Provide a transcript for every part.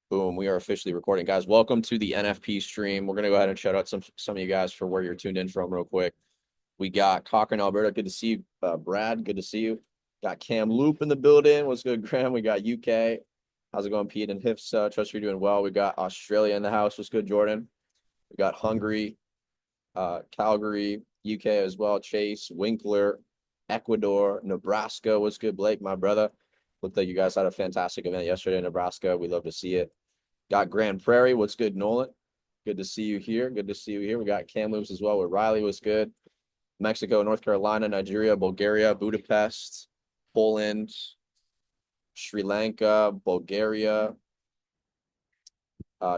Boom, we are officially recording. Guys, welcome to the NFP stream. We're going to go ahead and shout out some of you guys for where you're tuned in from real quick. We got Cochrane, Alberta. Good to see you. Brad, good to see you. Got Cam Loop in the building. What's good, Graham? We got UK. How's it going, Pete and Hifs? Trust you're doing well. We got Australia in the house. What's good, Jordan? We got Hungary, Calgary, UK as well. Chase, Winkler, Ecuador, Nebraska. What's good, Blake, my brother? Looked like you guys had a fantastic event yesterday in Nebraska. We love to see it. Got Grand Prairie. What's good, Nolan? Good to see you here. Good to see you here. We got Kamloops as well with Riley. What's good? Mexico, North Carolina, Nigeria, Bulgaria, Budapest, Poland, Sri Lanka, Bulgaria,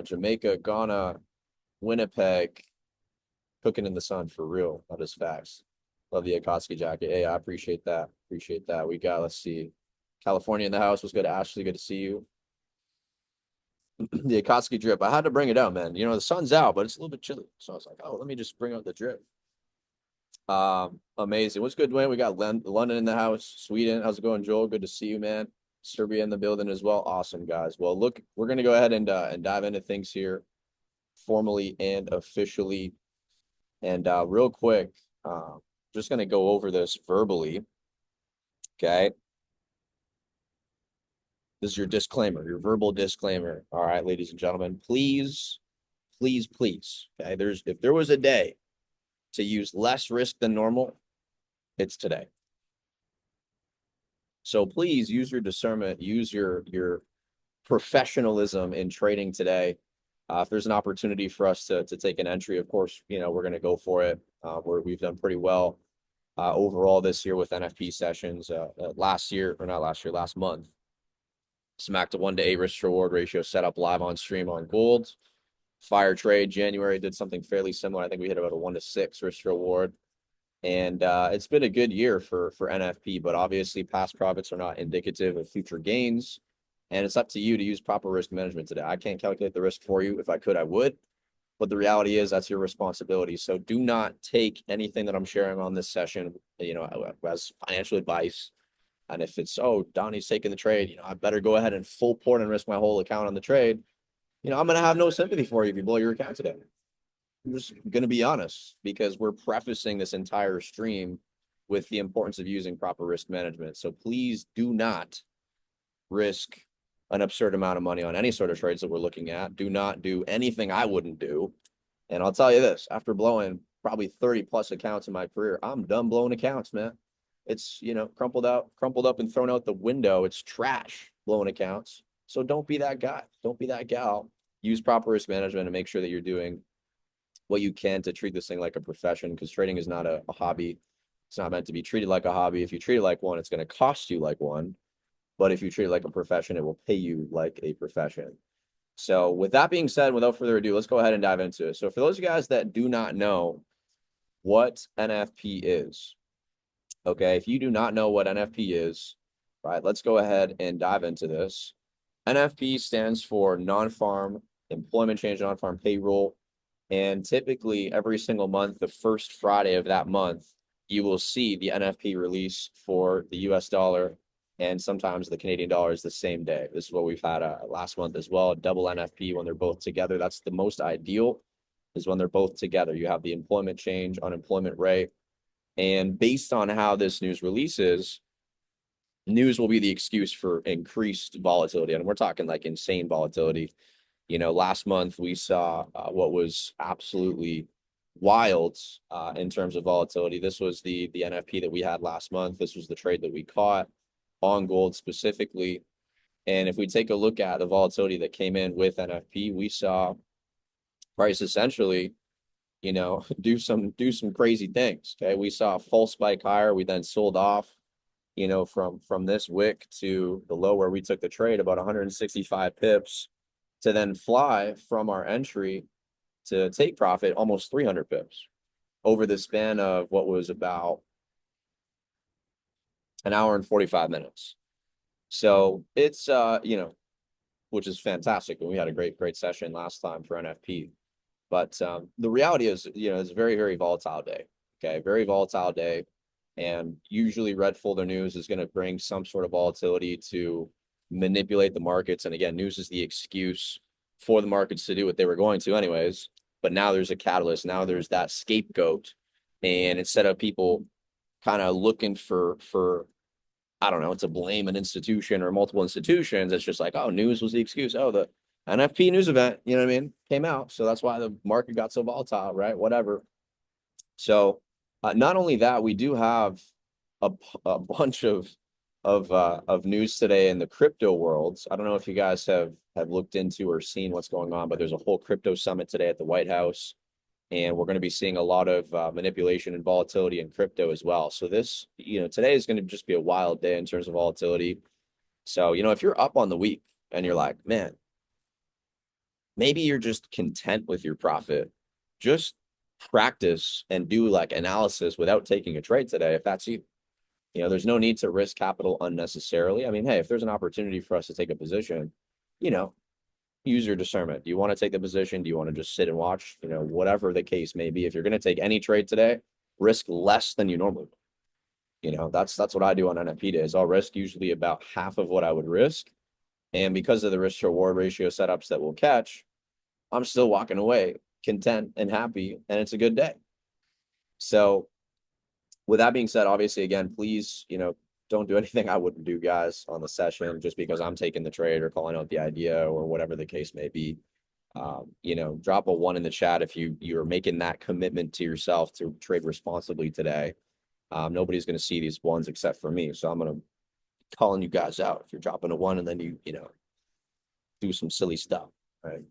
Jamaica, Ghana, Winnipeg. Cooking in the sun for real. That is facts. Love the Akatsuki jacket. Hey, I appreciate that. Appreciate that. We got, let's see, California in the house. What's good, Ashley? Good to see you. The Akatsuki drip. I had to bring it out, man. You know, the sun's out, but it's a little bit chilly. So I was like, oh, let me just bring out the drip. Amazing. What's good, Dwayne? We got London in the house, Sweden. How's it going, Joel? Good to see you, man. Serbia in the building as well. Awesome, guys. Well, look, we're gonna go ahead and dive into things here, formally and officially. And real quick, just gonna go over this verbally. Okay. This is your disclaimer, your verbal disclaimer. All right, ladies and gentlemen, please, please, please. Okay. If there was a day to use less risk than normal, it's today. So please use your discernment, use your professionalism in trading today. If there's an opportunity for us to take an entry, of course, you know, we're going to go for it. We've done pretty well overall this year with NFP sessions. Last month, smacked a 1-to-8 risk reward ratio set up live on stream on gold. Fire trade January did something fairly similar. I think we hit about a 1-to-6 risk reward. And it's been a good year for NFP, but obviously past profits are not indicative of future gains. And it's up to you to use proper risk management today. I can't calculate the risk for you. If I could, I would. But the reality is that's your responsibility. So do not take anything that I'm sharing on this session, you know, as financial advice. And if it's, oh, Donnie's taking the trade, you know, I better go ahead and full port and risk my whole account on the trade. You know, I'm going to have no sympathy for you if you blow your account today. I'm just going to be honest because we're prefacing this entire stream with the importance of using proper risk management. So please do not risk an absurd amount of money on any sort of trades that we're looking at. Do not do anything I wouldn't do. And I'll tell you this, after blowing probably 30 plus accounts in my career, I'm done blowing accounts, man. It's, you know, crumpled up and thrown out the window. It's trash blowing accounts. So don't be that guy. Don't be that gal. Use proper risk management and make sure that you're doing what you can to treat this thing like a profession, because trading is not a hobby. It's not meant to be treated like a hobby. If you treat it like one, it's going to cost you like one. But if you treat it like a profession, it will pay you like a profession. So with that being said, without further ado, let's go ahead and dive into it. So for those of you guys that do not know what NFP is, okay, if you do not know what NFP is, right, let's go ahead and dive into this. NFP stands for non-farm employment change, non-farm payroll. And typically every single month, the first Friday of that month, you will see the NFP release for the US dollar and sometimes the Canadian dollar is the same day. This is what we've had last month as well, double NFP when they're both together. That's the most ideal, is when they're both together. You have the employment change, unemployment rate. And based on how this news releases, news will be the excuse for increased volatility. And we're talking like insane volatility. You know, last month we saw what was absolutely wild in terms of volatility. This was the NFP that we had last month. This was the trade that we caught on gold specifically. And if we take a look at the volatility that came in with NFP, we saw price essentially, you know, do some crazy things. Okay, we saw a full spike higher. We then sold off, you know, from this wick to the low where we took the trade, about 165 pips, to then fly from our entry to take profit almost 300 pips over the span of what was about an hour and 45 minutes. So it's, you know, which is fantastic. And we had a great session last time for NFP. But the reality is, you know, it's a very, very volatile day. Okay, very volatile day. And usually red folder news is going to bring some sort of volatility to manipulate the markets. And again, news is the excuse for the markets to do what they were going to anyways. But now there's a catalyst. Now there's that scapegoat. And instead of people kind of looking for I don't know, to blame an institution or multiple institutions, it's just like, oh, news was the excuse. Oh, the NFP news event, you know what I mean, came out. So that's why the market got so volatile, right? Whatever. So not only that, we do have a bunch of news today in the crypto worlds. I don't know if you guys have looked into or seen what's going on, but there's a whole crypto summit today at the White House, and we're going to be seeing a lot of manipulation and volatility in crypto as well. So this, today is going to just be a wild day in terms of volatility. So, if you're up on the week and you're like, man, maybe you're just content with your profit, just practice and do like analysis without taking a trade today. If that's you, there's no need to risk capital unnecessarily. I mean, hey, if there's an opportunity for us to take a position, you know, use your discernment. Do you want to take the position? Do you want to just sit and watch? Whatever the case may be. If you're going to take any trade today, risk less than you normally would. That's what I do on NFP days. I'll risk usually about half of what I would risk. And because of the risk to reward ratio setups that we'll catch, I'm still walking away content and happy, and it's a good day. So with that being said, obviously, again, please, don't do anything I wouldn't do, guys, on the session just because I'm taking the trade or calling out the idea or whatever the case may be. Drop a 1 in the chat if you're making that commitment to yourself to trade responsibly today. Nobody's going to see these ones except for me. So I'm going to calling you guys out if you're dropping a 1 and then you do some silly stuff, right?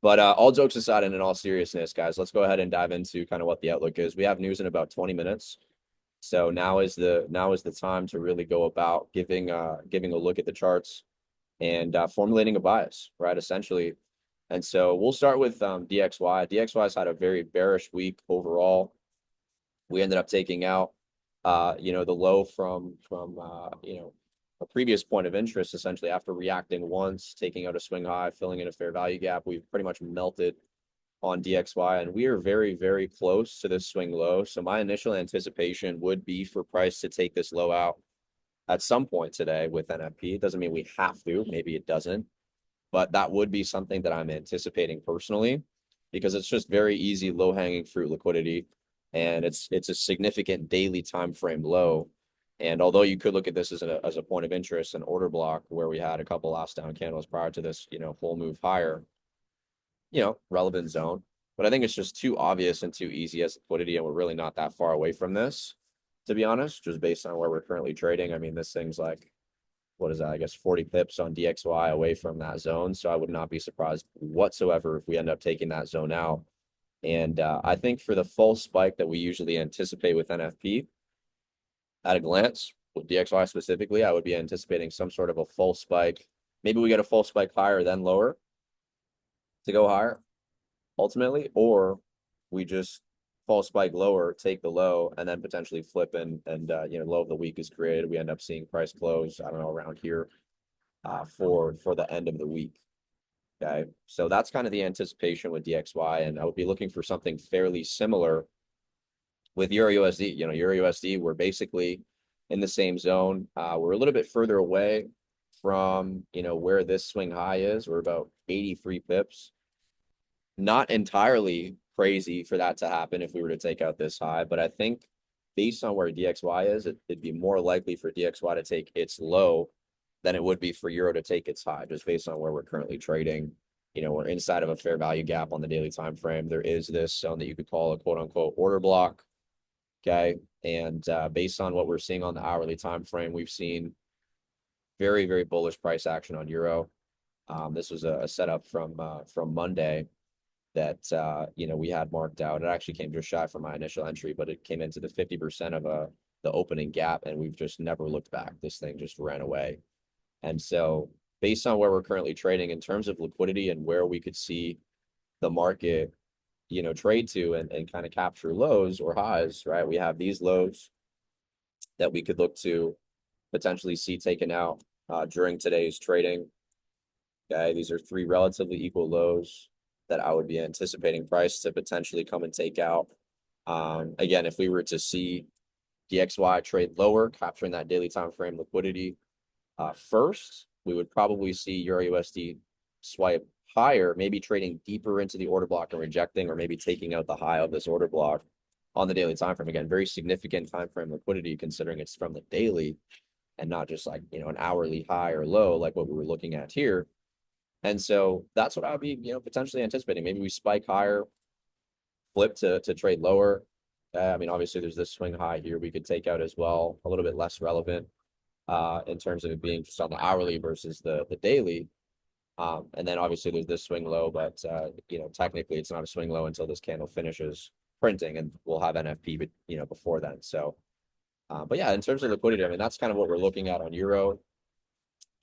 But all jokes aside and in all seriousness, guys, let's go ahead and dive into kind of what the outlook is. We have news in about 20 minutes. So now is the time to really go about giving a look at the charts and formulating a bias, right? Essentially. And so we'll start with DXY. DXY's had a very bearish week overall. We ended up taking out the low from a previous point of interest, essentially after reacting once, taking out a swing high, filling in a fair value gap. We've pretty much melted on DXY, and we are very, very close to this swing low. So my initial anticipation would be for price to take this low out at some point today with NFP. It doesn't mean we have to, maybe it doesn't, but that would be something that I'm anticipating personally, because it's just very easy, low-hanging fruit liquidity, and it's a significant daily time frame low. And although you could look at this as a point of interest, an order block where we had a couple last down candles prior to this, full move higher, relevant zone. But I think it's just too obvious and too easy as liquidity, and we're really not that far away from this, to be honest, just based on where we're currently trading. I mean, this thing's like, what is that? I guess 40 pips on DXY away from that zone. So I would not be surprised whatsoever if we end up taking that zone out. And I think for the full spike that we usually anticipate with NFP, at a glance, with DXY specifically, I would be anticipating some sort of a full spike. Maybe we get a full spike higher, then lower to go higher ultimately, or we just full spike lower, take the low, and then potentially flip and low of the week is created. We end up seeing price close, I don't know, around here for the end of the week. Okay, so that's kind of the anticipation with DXY, and I would be looking for something fairly similar with Euro USD. Euro USD, we're basically in the same zone. We're a little bit further away from where this swing high is. We're about 83 pips. Not entirely crazy for that to happen if we were to take out this high, but I think based on where DXY is, it'd be more likely for DXY to take its low than it would be for Euro to take its high, just based on where we're currently trading. We're inside of a fair value gap on the daily time frame. There is this zone that you could call a quote unquote order block. Okay. And based on what we're seeing on the hourly time frame, we've seen very, very bullish price action on Euro. This was a setup from Monday that we had marked out. It actually came just shy from my initial entry, but it came into the 50% of the opening gap, and we've just never looked back. This thing just ran away. And so based on where we're currently trading in terms of liquidity and where we could see the market, trade to and kind of capture lows or highs, right? We have these lows that we could look to potentially see taken out during today's trading. Okay, these are 3 relatively equal lows that I would be anticipating price to potentially come and take out. Again, if we were to see DXY trade lower, capturing that daily time frame liquidity, First, we would probably see Euro USD swipe higher, maybe trading deeper into the order block and rejecting, or maybe taking out the high of this order block on the daily time frame. Again, very significant time frame liquidity considering it's from the daily and not just like, an hourly high or low like what we were looking at here. And so that's what I would be, potentially anticipating. Maybe we spike higher, flip to trade lower. I mean, obviously there's this swing high here we could take out as well, a little bit less relevant in terms of it being just on the hourly versus the daily. And then obviously there's this swing low, but technically it's not a swing low until this candle finishes printing, and we'll have NFP, but before then. So, but yeah, in terms of liquidity, I mean, that's kind of what we're looking at on Euro.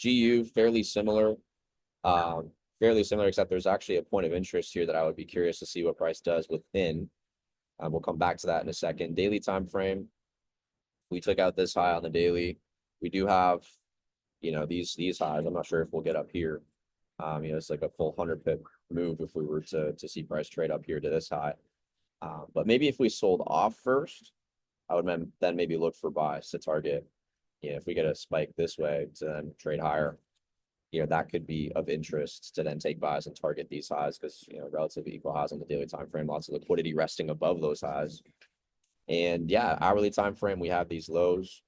GU, fairly similar, except there's actually a point of interest here that I would be curious to see what price does within. We'll come back to that in a second. Daily time frame, we took out this high on the daily. We do have, these highs. I'm not sure if we'll get up here. It's like a full 100 pip move if we were to see price trade up here to this high. But maybe if we sold off first, I would then maybe look for buys to target. If we get a spike this way to then trade higher, that could be of interest to then take buys and target these highs because, relatively equal highs on the daily time frame, lots of liquidity resting above those highs. And yeah, hourly time frame, we have these lows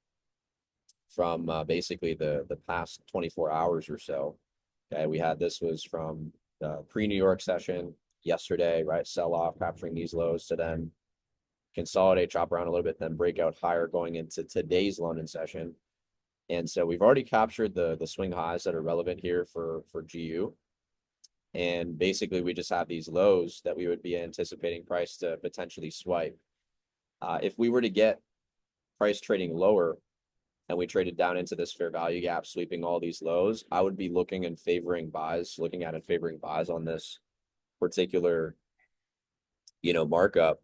from basically the past 24 hours or so. Okay, we had this was from the pre-New York session yesterday, right? Sell off, capturing these lows to then consolidate, chop around a little bit, then break out higher going into today's London session. And so we've already captured the swing highs that are relevant here for GU. And basically we just have these lows that we would be anticipating price to potentially swipe. If we were to get price trading lower and we traded down into this fair value gap, sweeping all these lows, I would be looking and favoring buys, on this particular, markup.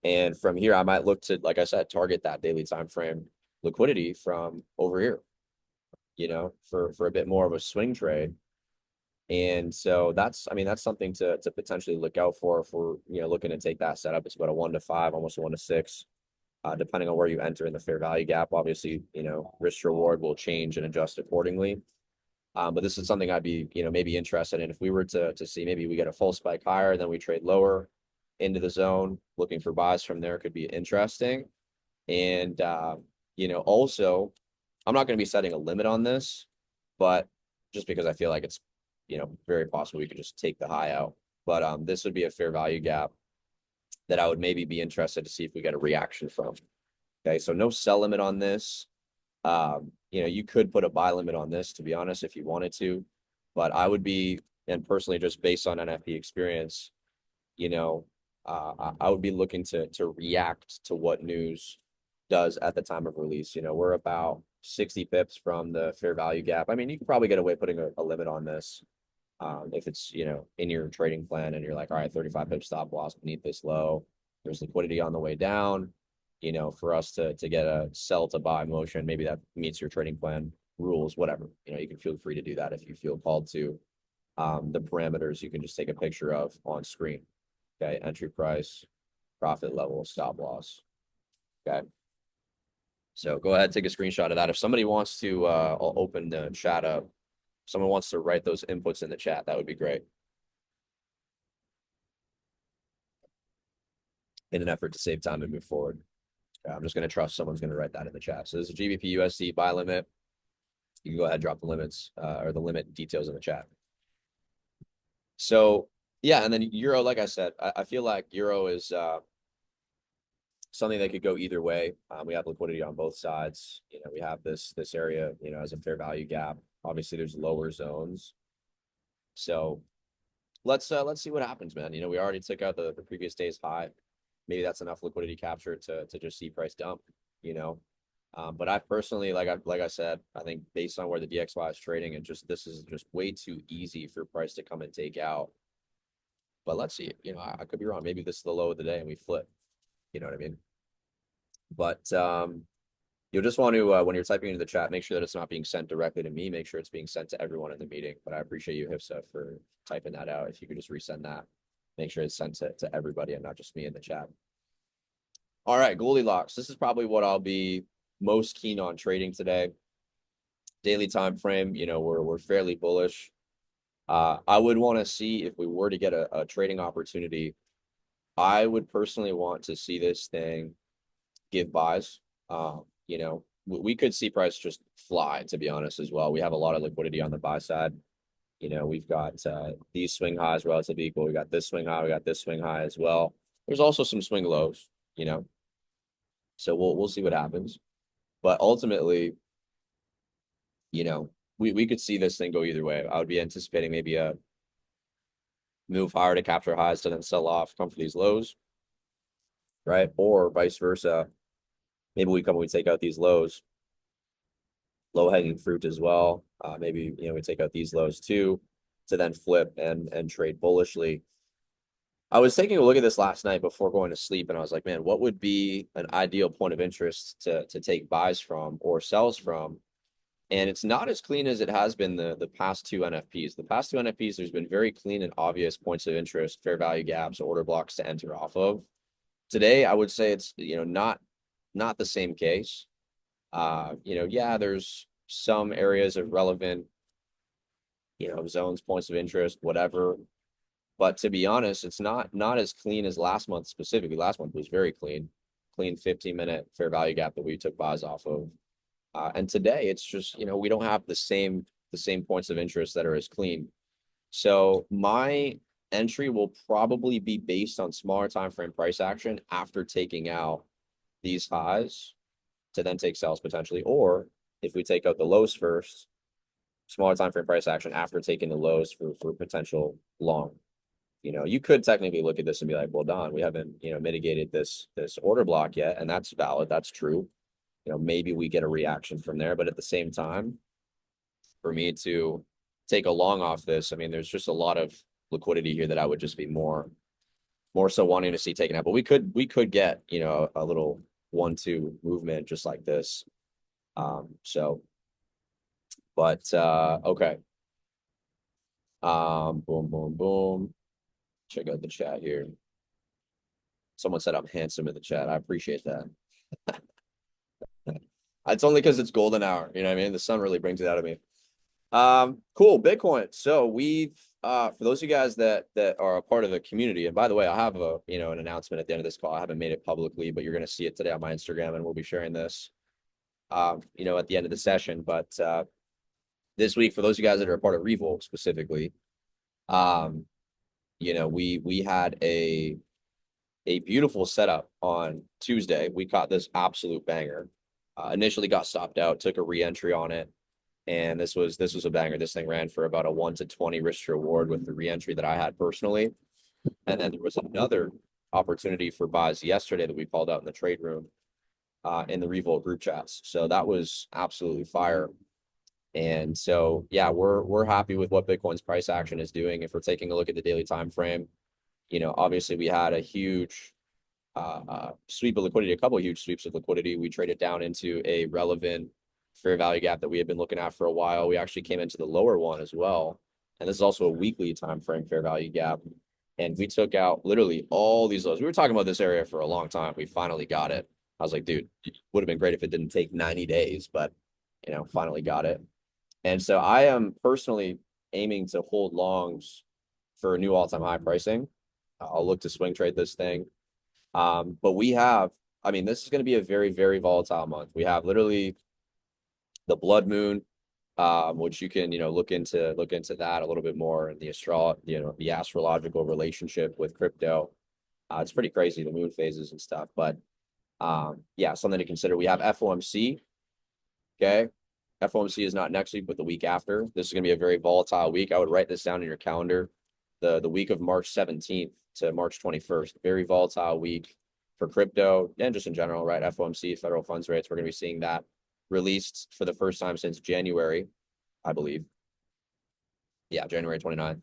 And from here, I might look to, like I said, target that daily time frame liquidity from over here, for a bit more of a swing trade. And so that's something to potentially look out for if we're, looking to take that setup. It's about a 1 to 5, almost a 1 to 6. Depending on where you enter in the fair value gap, obviously, risk reward will change and adjust accordingly. But this is something I'd be, maybe interested in. If we were to see maybe we get a full spike higher, then we trade lower into the zone, looking for buys from there could be interesting. And, also, I'm not going to be setting a limit on this, but just because I feel like it's, very possible we could just take the high out. But this would be a fair value gap that I would maybe be interested to see if we get a reaction from. Okay, so no sell limit on this. You could put a buy limit on this, to be honest, if you wanted to, but I would be, and personally, just based on NFP experience, I would be looking to react to what news does at the time of release. We're about 60 pips from the fair value gap. I mean, you could probably get away putting a limit on this. If it's, in your trading plan and you're like, all right, 35 pip stop loss beneath this low, there's liquidity on the way down, for us to get a sell to buy motion, maybe that meets your trading plan rules, whatever, you can feel free to do that if you feel called to. The parameters you can just take a picture of on screen. Okay, entry price, profit level, stop loss. Okay. So go ahead, take a screenshot of that. If somebody wants to, I'll open the chat up. Someone wants to write those inputs in the chat, that would be great. In an effort to save time and move forward. I'm just going to trust someone's going to write that in the chat. So there's a GBP USD buy limit. You can go ahead and drop the limits or the limit details in the chat. So yeah, and then Euro, like I said, I feel like Euro is something that could go either way. We have liquidity on both sides. We have this area, as a fair value gap. Obviously, there's lower zones. So let's see what happens, man. We already took out the previous day's high. Maybe that's enough liquidity capture to just see price dump. But I personally, like I said, I think based on where the DXY is trading, and this is just way too easy for price to come and take out. But let's see. I could be wrong. Maybe this is the low of the day and we flip. You know what I mean? But you'll just want to, when you're typing into the chat, make sure that it's not being sent directly to me. Make sure it's being sent to everyone in the meeting. But I appreciate you, Hifsa, for typing that out. If you could just resend that, make sure it's sent to everybody and not just me in the chat. All right, Goldilocks. This is probably what I'll be most keen on trading today. daily time frame, we're fairly bullish. I would want to see if we were to get a trading opportunity. I would personally want to see this thing give buys. We could see price just fly, to be honest, as well. We have a lot of liquidity on the buy side. We've got these swing highs relatively equal. We got this swing high, we got this swing high as well. There's also some swing lows, so we'll see what happens. But ultimately, we could see this thing go either way. I would be anticipating maybe a move higher to capture highs to then sell off, come for these lows, right? Or vice versa. Maybe we take out these lows, low hanging fruit as well. Maybe we take out these lows too, to then flip and trade bullishly. I was taking a look at this last night before going to sleep, and I was like, man, what would be an ideal point of interest to take buys from or sells from? And it's not as clean as it has been the past two NFPs. The past two NFPs, there's been very clean and obvious points of interest, fair value gaps, order blocks to enter off of. Today, I would say it's not the same case. Yeah, there's some areas of relevant, zones, points of interest, whatever. But to be honest, it's not as clean as last month specifically. Last month was very clean, 15-minute fair value gap that we took buys off of. And today it's just, we don't have the same points of interest that are as clean. So my entry will probably be based on smaller time frame price action after taking out these highs to then take sells potentially, or if we take out the lows first, smaller time frame price action after taking the lows for potential long. You could technically look at this and be like, well, Don, we haven't, mitigated this order block yet, and that's valid. That's true. Maybe we get a reaction from there, but at the same time, for me to take a long off this, I mean, there's just a lot of liquidity here that I would just be more so wanting to see taken out. But we could get, a little 1-2 movement just like this. Okay. Boom, boom, boom. Check out the chat here. Someone said I'm handsome in the chat. I appreciate that. It's only because it's golden hour. You know what I mean? The sun really brings it out of me. Cool. Bitcoin. So we've for those of you guys that are a part of the community, and by the way, I have an announcement at the end of this call. I haven't made it publicly, but you're going to see it today on my Instagram, and we'll be sharing this at the end of the session. But this week, for those of you guys that are a part of Revolt specifically, we had a beautiful setup on Tuesday. We caught this absolute banger. Initially got stopped out, took a re-entry on it, and this was a banger. This thing ran for about a 1 to 20 risk reward with the re-entry that I had personally. And then there was another opportunity for buys yesterday that we called out in the trade room in the Revolt group chats. So that was absolutely fire. And so, yeah, we're happy with what Bitcoin's price action is doing. If we're taking a look at the daily time frame, obviously we had a huge sweep of liquidity, a couple of huge sweeps of liquidity. We traded down into a relevant fair value gap that we had been looking at for a while. We actually came into the lower one as well. And this is also a weekly time frame fair value gap. And we took out literally all these lows. We were talking about this area for a long time. We finally got it. I was like, dude, it would have been great if it didn't take 90 days, but finally got it. And so I am personally aiming to hold longs for a new all-time high pricing. I'll look to swing trade this thing. But this is going to be a very, very volatile month. We have literally the blood moon, which you can, look into that a little bit more, and the astrological relationship with crypto. It's pretty crazy, the moon phases and stuff, but yeah, something to consider. We have FOMC. Okay. FOMC is not next week, but the week after. This is going to be a very volatile week. I would write this down in your calendar. The week of March 17th to March 21st, very volatile week for crypto and just in general, right? FOMC, federal funds rates, we're going to be seeing that released for the first time since January, I believe. Yeah, January 29th.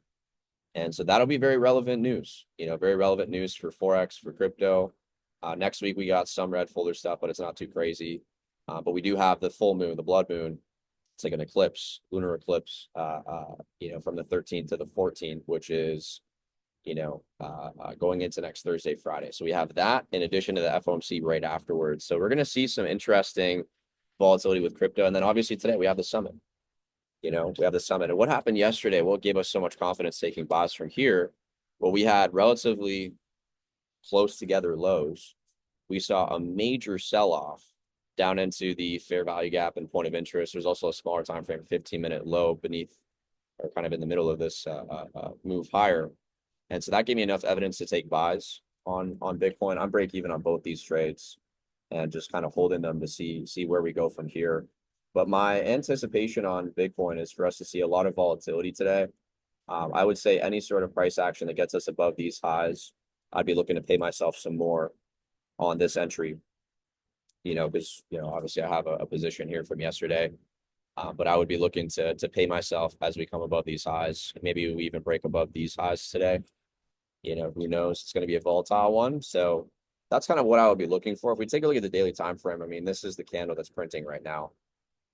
And so that'll be very relevant news, very relevant news for Forex, for crypto. Next week, we got some red folder stuff, but it's not too crazy. But we do have the full moon, the blood moon. It's like an eclipse, lunar eclipse, from the 13th to the 14th, which is, going into next Thursday, Friday. So we have that in addition to the FOMC right afterwards. So we're going to see some interesting volatility with crypto. And then obviously today we have the summit. We have the summit. And what happened yesterday? What gave us so much confidence taking buys from here? Well, we had relatively close together lows. We saw a major sell-off down into the fair value gap and point of interest. There's also a smaller time frame, 15-minute low beneath or kind of in the middle of this move higher. And so that gave me enough evidence to take buys on Bitcoin. I'm break even on both these trades and just kind of holding them to see where we go from here. But my anticipation on Bitcoin is for us to see a lot of volatility today. I would say any sort of price action that gets us above these highs, I'd be looking to pay myself some more on this entry, because, obviously I have a position here from yesterday. But I would be looking to pay myself as we come above these highs. Maybe we even break above these highs today. Who knows? It's going to be a volatile one. So that's kind of what I would be looking for. If we take a look at the daily time frame, I mean, this is the candle that's printing right now.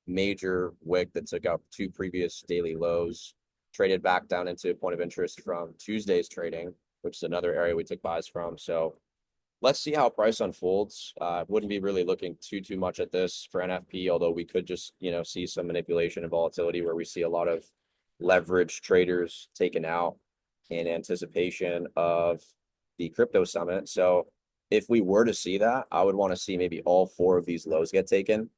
Major wick that took out two previous daily lows, traded back down into a point of interest from Tuesday's trading, which is another area we took buys from. So let's see how price unfolds. Wouldn't be really looking too much at this for NFP, although we could just, see some manipulation and volatility where we see a lot of leverage traders taken out in anticipation of the crypto summit. So if we were to see that, I would want to see maybe all four of these lows get taken.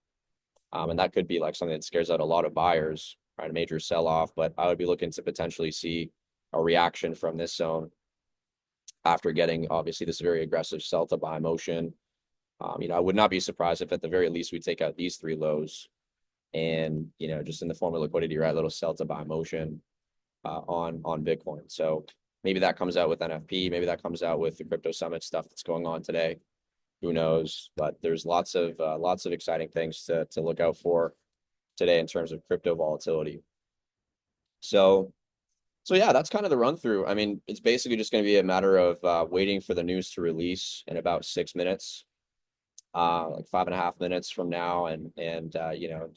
And that could be like something that scares out a lot of buyers, right? A major sell-off, but I would be looking to potentially see a reaction from this zone after getting obviously this very aggressive sell to buy motion. I would not be surprised if at the very least we take out these three lows and, just in the form of liquidity, right, a little sell to buy motion on Bitcoin. So maybe that comes out with NFP, maybe that comes out with the crypto summit stuff that's going on today. Who knows? But there's lots of exciting things to look out for today in terms of crypto volatility. So yeah, that's kind of the run through. I mean, it's basically just going to be a matter of waiting for the news to release in about 6 minutes, like 5.5 minutes from now. And in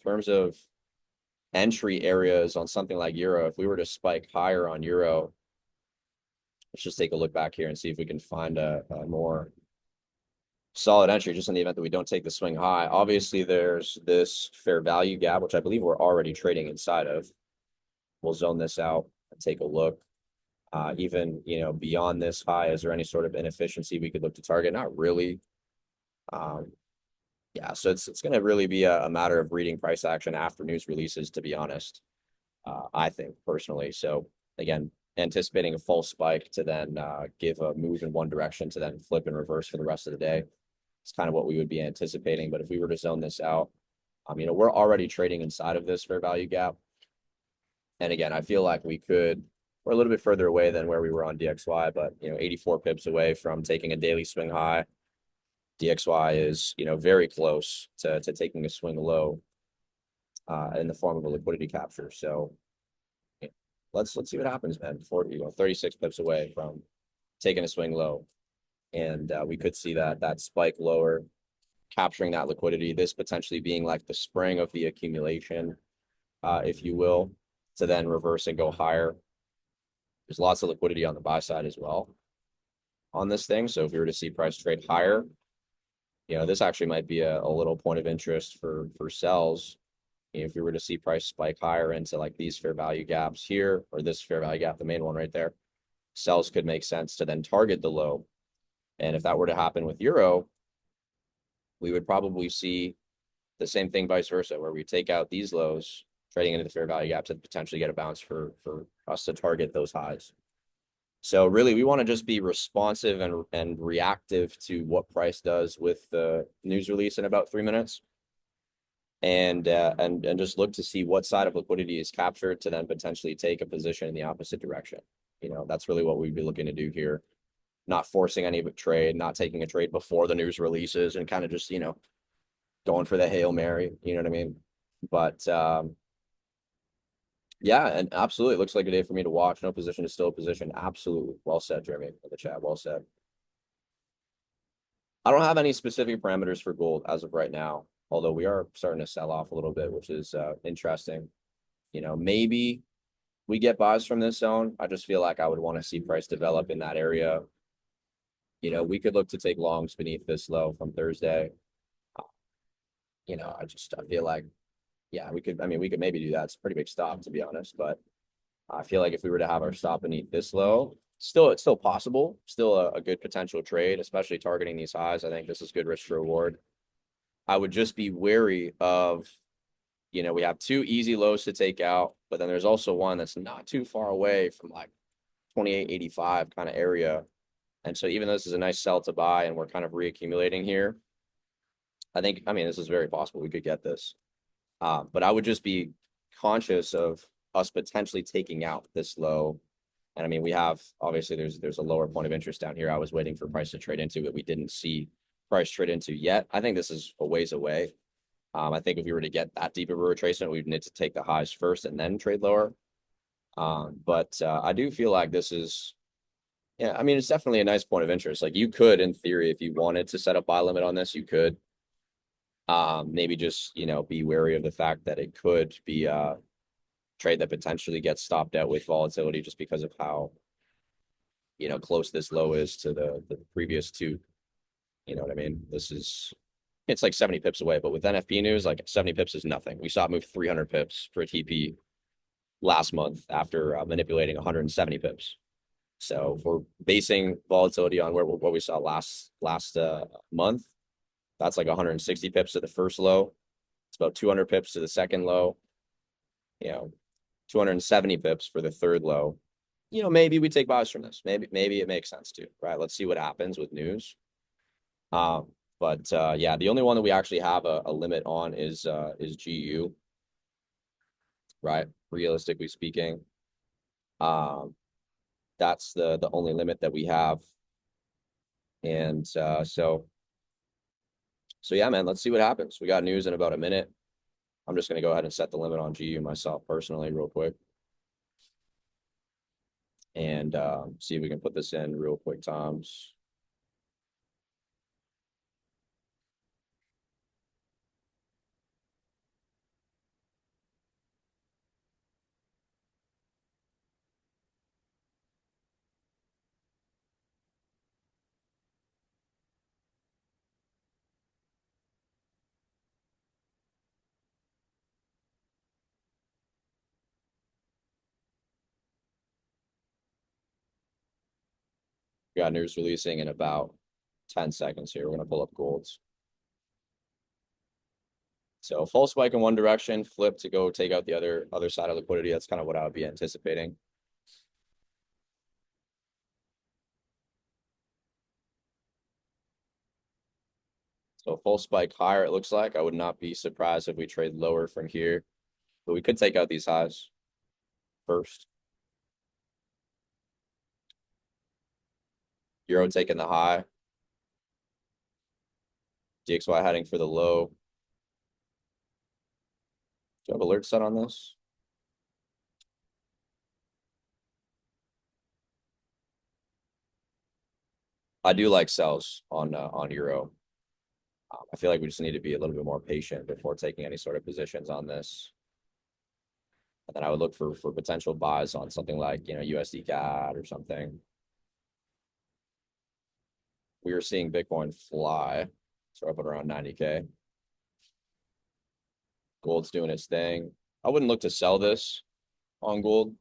terms of entry areas on something like Euro, if we were to spike higher on Euro, let's just take a look back here and see if we can find a more solid entry just in the event that we don't take the swing high. Obviously, there's this fair value gap, which I believe we're already trading inside of. We'll zone this out and take a look. Even, beyond this high, is there any sort of inefficiency we could look to target? Not really. Yeah, so it's going to really be a matter of reading price action after news releases, to be honest, I think personally. So again, anticipating a full spike to then give a move in one direction to then flip and reverse for the rest of the day. It's kind of what we would be anticipating. But if we were to zone this out, we're already trading inside of this fair value gap. And again, I feel like we're a little bit further away than where we were on DXY, but 84 pips away from taking a daily swing high. DXY is very close to taking a swing low in the form of a liquidity capture. So let's see what happens, man. 36 pips away from taking a swing low, and we could see that spike lower, capturing that liquidity. This potentially being like the spring of the accumulation, if you will, to then reverse and go higher. There's lots of liquidity on the buy side as well on this thing. So if we were to see price trade higher, this actually might be a little point of interest for sells. If we were to see price spike higher into like these fair value gaps here, or this fair value gap, the main one right there, sells could make sense to then target the low. And if that were to happen with Euro, we would probably see the same thing vice versa, where we take out these lows, trading into the fair value gap to potentially get a bounce for us to target those highs. So really, we want to just be responsive and reactive to what price does with the news release in about 3 minutes, and just look to see what side of liquidity is captured to then potentially take a position in the opposite direction. That's really what we'd be looking to do here. Not forcing any trade, not taking a trade before the news releases, and kind of just going for the Hail Mary. You know what I mean? But yeah, and absolutely, it looks like a day for me to watch. No position is still a position. Absolutely. Well said, Jeremy, in the chat. Well said. I don't have any specific parameters for gold as of right now, although we are starting to sell off a little bit, which is interesting. Maybe we get buys from this zone. I just feel like I would want to see price develop in that area. We could look to take longs beneath this low from Thursday. I feel like Yeah, we could. I mean, we could maybe do that. It's a pretty big stop, to be honest. But I feel like if we were to have our stop beneath this low, still it's still possible, still a good potential trade, especially targeting these highs. I think this is good risk to reward. I would just be wary of, we have two easy lows to take out, but then there's also one that's not too far away from like 28.85 kind of area. And so even though this is a nice sell to buy and we're kind of reaccumulating here, I mean, this is very possible we could get this. But I would just be conscious of us potentially taking out this low. And I mean, we have obviously there's a lower point of interest down here. I was waiting for price to trade into, but we didn't see price trade into yet. I think this is a ways away. I think if we were to get that deep of a retracement, we'd need to take the highs first and then trade lower. But I do feel like this is, yeah, I mean, it's definitely a nice point of interest. Like you could, in theory, if you wanted to set a buy limit on this, you could. Maybe just, be wary of the fact that it could be a trade that potentially gets stopped out with volatility just because of how, close this low is to the previous two. You know what I mean? It's like 70 pips away, but with NFP news, like 70 pips is nothing. We saw it move 300 pips for a TP last month after manipulating 170 pips. So if we're basing volatility on what we saw last month, that's like 160 pips to the first low. It's about 200 pips to the second low. 270 pips for the third low. Maybe we take buys from this. Maybe it makes sense to, right? Let's see what happens with news. But yeah, the only one that we actually have a limit on is GU, right? Realistically speaking, that's the only limit that we have. And so yeah, man, let's see what happens. We got news in about a minute. I'm just gonna go ahead and set the limit on GU myself personally, real quick, and see if we can put this in real quick times. We got news releasing in about 10 seconds here. We're gonna pull up golds. So full spike in one direction, flip to go take out the other side of liquidity. That's kind of what I would be anticipating. So full spike higher, it looks like. I would not be surprised if we trade lower from here, but we could take out these highs first. Euro taking the high. DXY heading for the low. Do you have alert set on this? I do like sells on Euro. I feel like we just need to be a little bit more patient before taking any sort of positions on this. And then I would look for potential buys on something like, USD CAD or something. We were seeing Bitcoin fly. So up at around 90K. Gold's doing its thing. I wouldn't look to sell this on gold.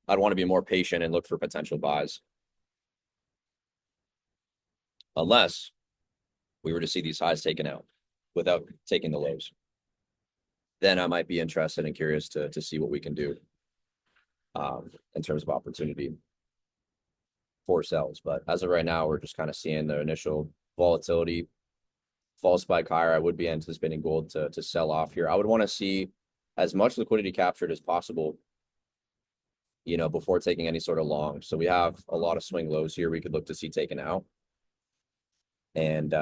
I'd want to be more patient and look for potential buys. Unless we were to see these highs taken out without taking the lows. Then I might be interested and curious to see what we can do in terms of opportunity for sells. But as of right now, we're just kind of seeing the initial volatility fall spike higher. I would be anticipating gold to sell off here. I would want to see as much liquidity captured as possible, before taking any sort of long. So we have a lot of swing lows here we could look to see taken out. And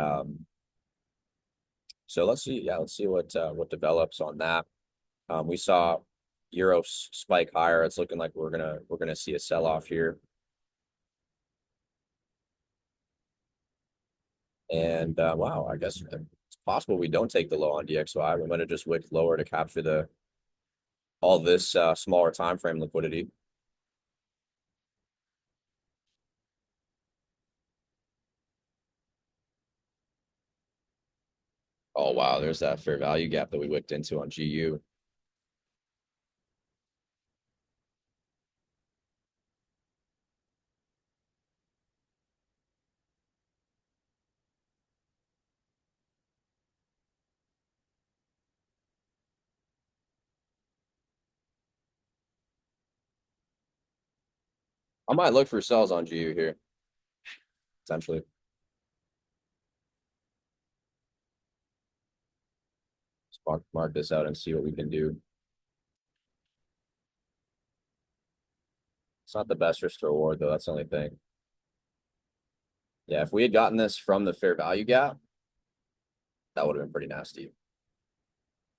so let's see. Yeah, let's see what develops on that. We saw Euro spike higher. It's looking like we're gonna see a sell off here. And wow, I guess it's possible we don't take the low on DXY. We might have just wicked lower to capture all this smaller time frame liquidity. Oh, wow. There's that fair value gap that we whipped into on GU. I might look for sells on GU here, potentially. Let's mark this out and see what we can do. It's not the best risk to reward, though. That's the only thing. Yeah, if we had gotten this from the fair value gap, that would have been pretty nasty.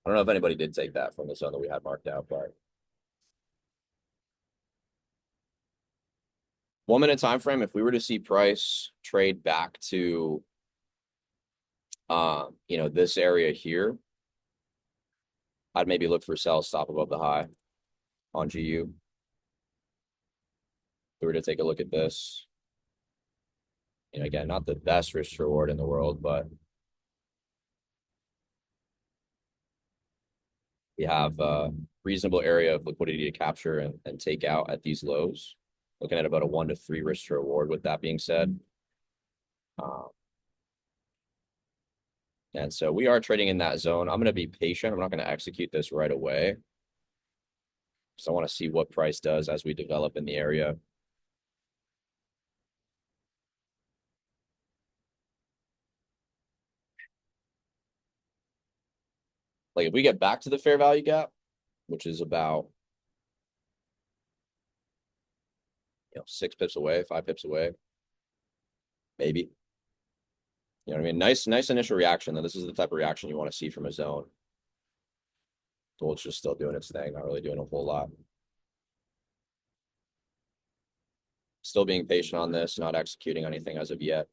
I don't know if anybody did take that from the zone that we had marked out, but 1 minute time frame, if we were to see price trade back to this area here, I'd maybe look for sell stop above the high on GU. If we were to take a look at this, again, not the best risk reward in the world, but we have a reasonable area of liquidity to capture and take out at these lows. Looking at about a 1 to 3 risk to reward. With that being said, and so we are trading in that zone. I'm going to be patient. I'm not going to execute this right away. So I want to see what price does as we develop in the area. Like if we get back to the fair value gap, which is about 6 pips away, 5 pips away, maybe. You know what I mean? Nice initial reaction. Though this is the type of reaction you want to see from a zone. Gold's just still doing its thing, not really doing a whole lot. Still being patient on this, not executing anything as of yet.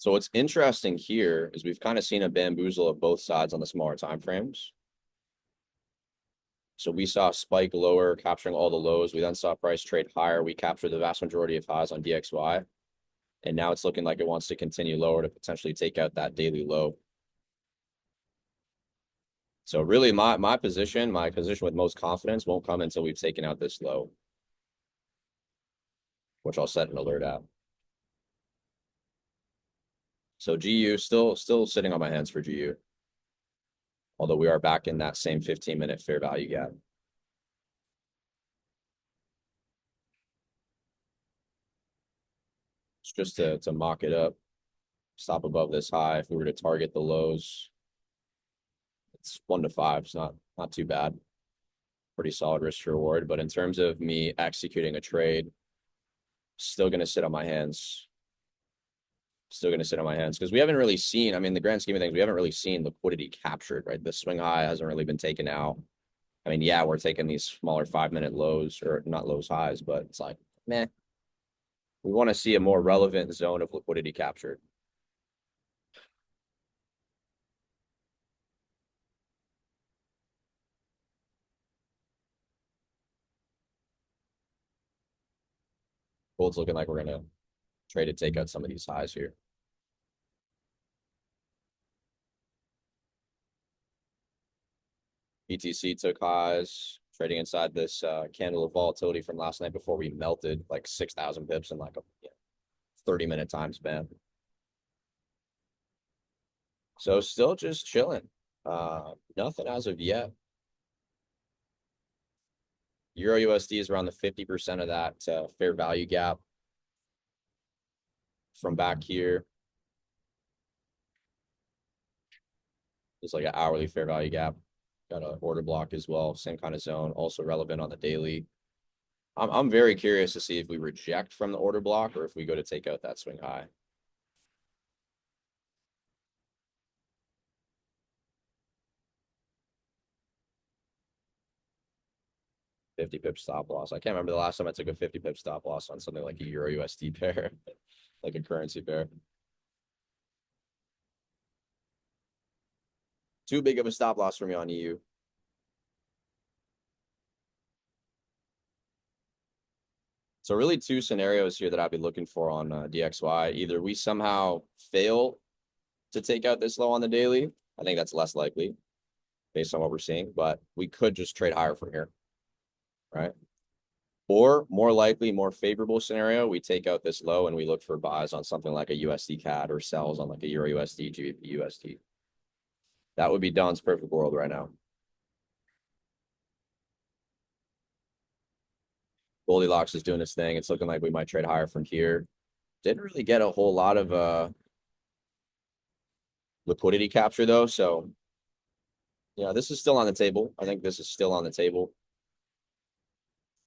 So what's interesting here is we've kind of seen a bamboozle of both sides on the smaller time frames. So we saw a spike lower, capturing all the lows. We then saw price trade higher. We captured the vast majority of highs on DXY. And now it's looking like it wants to continue lower to potentially take out that daily low. So really my position with most confidence won't come until we've taken out this low, which I'll set an alert at. So GU still sitting on my hands for GU. Although we are back in that same 15-minute fair value gap. It's just to mock it up, stop above this high. If we were to target the lows, it's 1 to 5. It's not too bad. Pretty solid risk to reward. But in terms of me executing a trade, still going to sit on my hands. Still going to sit on my hands because we haven't really seen, I mean, the grand scheme of things, we haven't really seen liquidity captured, right? The swing high hasn't really been taken out. I mean, yeah, we're taking these smaller 5-minute lows, or not lows, highs, but it's like, meh. We want to see a more relevant zone of liquidity captured. Gold's looking like we're going to trade to take out some of these highs here. BTC took highs, trading inside this candle of volatility from last night before we melted like 6,000 pips in like a 30-minute time span. So still just chilling. Nothing as of yet. Euro USD is around the 50% of that fair value gap from back here. It's like an hourly fair value gap. Got an order block as well, same kind of zone, also relevant on the daily. I'm very curious to see if we reject from the order block or if we go to take out that swing high. 50 pip stop loss. I can't remember the last time I took a 50 pip stop loss on something like a Euro USD pair, like a currency pair. Too big of a stop loss for me on EU. So really two scenarios here that I'd be looking for on DXY. Either we somehow fail to take out this low on the daily. I think that's less likely based on what we're seeing, but we could just trade higher from here, right? Or more likely, more favorable scenario, we take out this low and we look for buys on something like a USD CAD or sells on like a Euro USD, GBP USD. That would be Don's perfect world right now. Goldilocks is doing its thing. It's looking like we might trade higher from here. Didn't really get a whole lot of liquidity capture though. So yeah, this is still on the table. I think this is still on the table.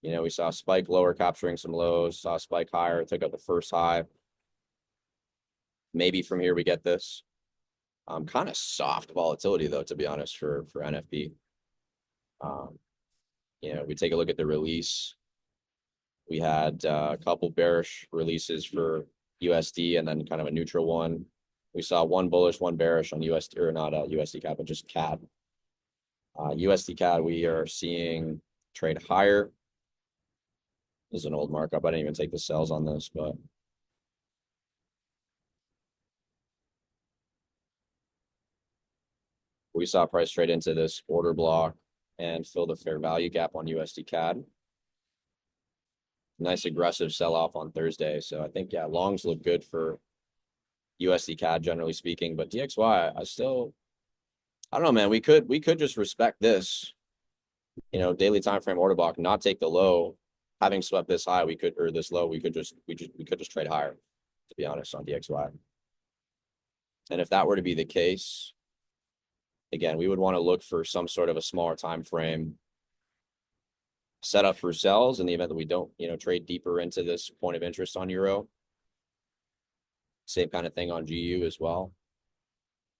You know, we saw a spike lower capturing some lows, saw a spike higher, took out the first high. Maybe from here we get this. Kind of soft volatility though, to be honest, for NFP. Um, you know, we take a look at the release. We had a couple bearish releases for USD and then kind of a neutral one. We saw one bullish, one bearish on USD, or not USD CAD, but just CAD. USD CAD, we are seeing trade higher. This is an old markup. I didn't even take the sells on this, but we saw price trade into this order block and fill the fair value gap on USD CAD. Nice aggressive sell off on Thursday. So I think, yeah, longs look good for USD CAD generally speaking, but DXY, I don't know, man. We could just respect this, you know, daily time frame order block, not take the low. Having swept this high, we could, or this low, we could just trade higher, to be honest, on DXY. And if that were to be the case, again, we would want to look for some sort of a smaller time frame setup for sells in the event that we don't, you know, trade deeper into this point of interest on Euro. Same kind of thing on GU as well.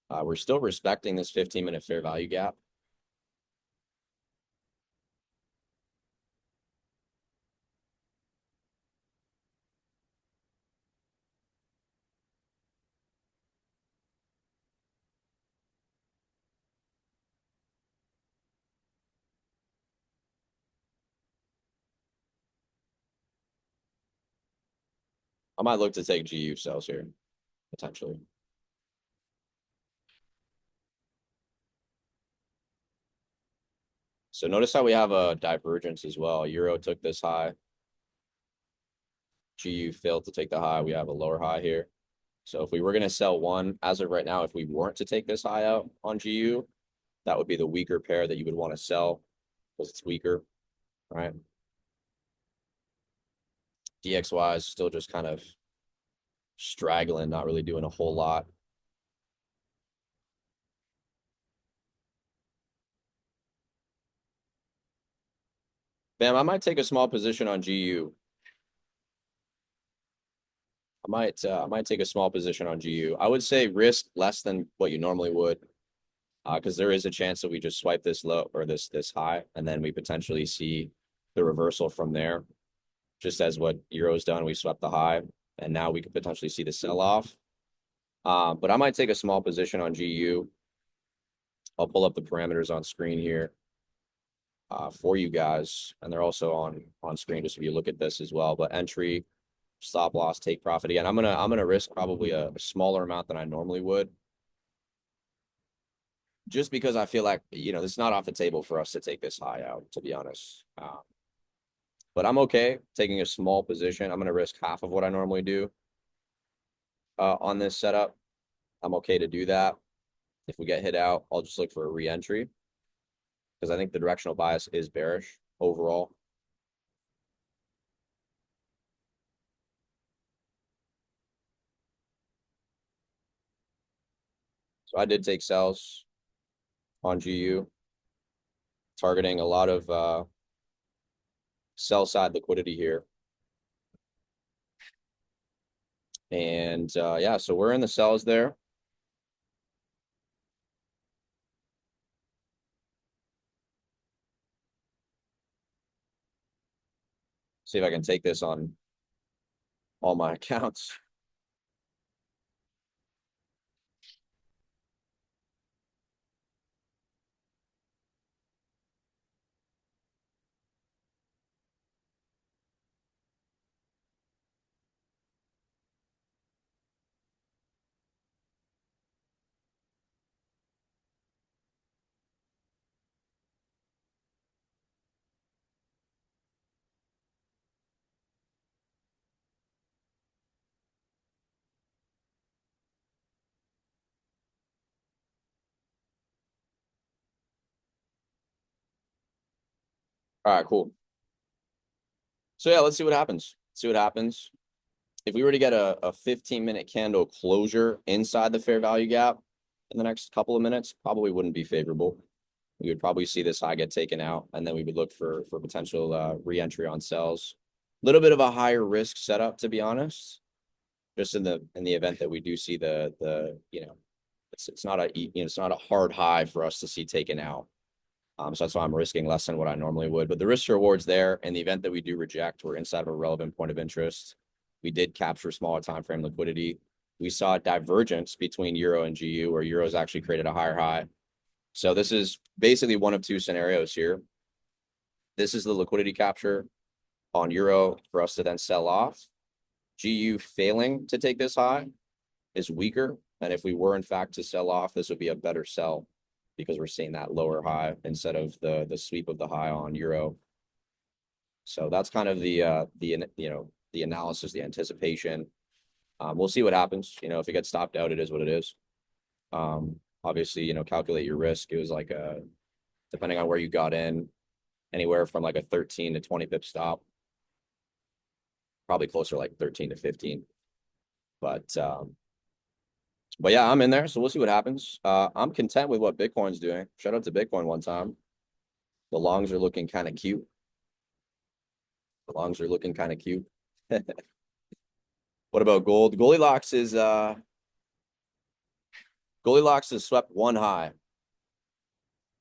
We're still respecting this 15-minute fair value gap. I might look to take GU sells here, potentially. So notice how we have a divergence as well. Euro took this high. GU failed to take the high. We have a lower high here. So if we were going to sell one, as of right now, if we weren't to take this high out on GU, that would be the weaker pair that you would want to sell because it's weaker, right? DXY is still just kind of straggling, not really doing a whole lot. Bam, I might take a small position on GU. I might take a small position on GU. I would say risk less than what you normally would, because there is a chance that we just swipe this low or this high, and then we potentially see the reversal from there. Just as what Euro's done, we swept the high, and now we could potentially see the sell off. But I might take a small position on GU. I'll pull up the parameters on screen here for you guys, and they're also on screen just if you look at this as well. But entry, stop loss, take profit. Again, I'm gonna risk probably a smaller amount than I normally would, just because I feel like, you know, it's not off the table for us to take this high out, to be honest. But I'm okay taking a small position. I'm gonna risk half of what I normally do on this setup. I'm okay to do that. If we get hit out, I'll just look for a re-entry because I think the directional bias is bearish overall. So I did take sells on GU, targeting a lot of sell side liquidity here. And yeah, so we're in the sells there. See if I can take this on all my accounts. All right, cool. So yeah, let's see what happens. See what happens. If we were to get a 15-minute candle closure inside the fair value gap in the next couple of minutes, probably wouldn't be favorable. We would probably see this high get taken out, and then we would look for potential re-entry on sells. A little bit of a higher risk setup, to be honest, just in the event that we do see the it's not a it's not a hard high for us to see taken out. So that's why I'm risking less than what I normally would. But the risk to reward's there. In the event that we do reject, we're inside of a relevant point of interest. We did capture smaller time frame liquidity. We saw a divergence between Euro and GU, where Euro's actually created a higher high. So this is basically one of two scenarios here. This is the liquidity capture on Euro for us to then sell off. GU failing to take this high is weaker. And if we were in fact to sell off, this would be a better sell because we're seeing that lower high instead of the sweep of the high on Euro. So that's kind of the analysis, the anticipation. We'll see what happens. If it gets stopped out, it is what it is. Obviously, calculate your risk. It was like depending on where you got in, anywhere from like a 13 to 20 pip stop. Probably closer like 13 to 15. But yeah, I'm in there, so we'll see what happens. I'm content with what Bitcoin's doing. Shout out to Bitcoin one time. The longs are looking kind of cute. The longs are looking kind of cute. What about gold? Goldilocks has swept one high.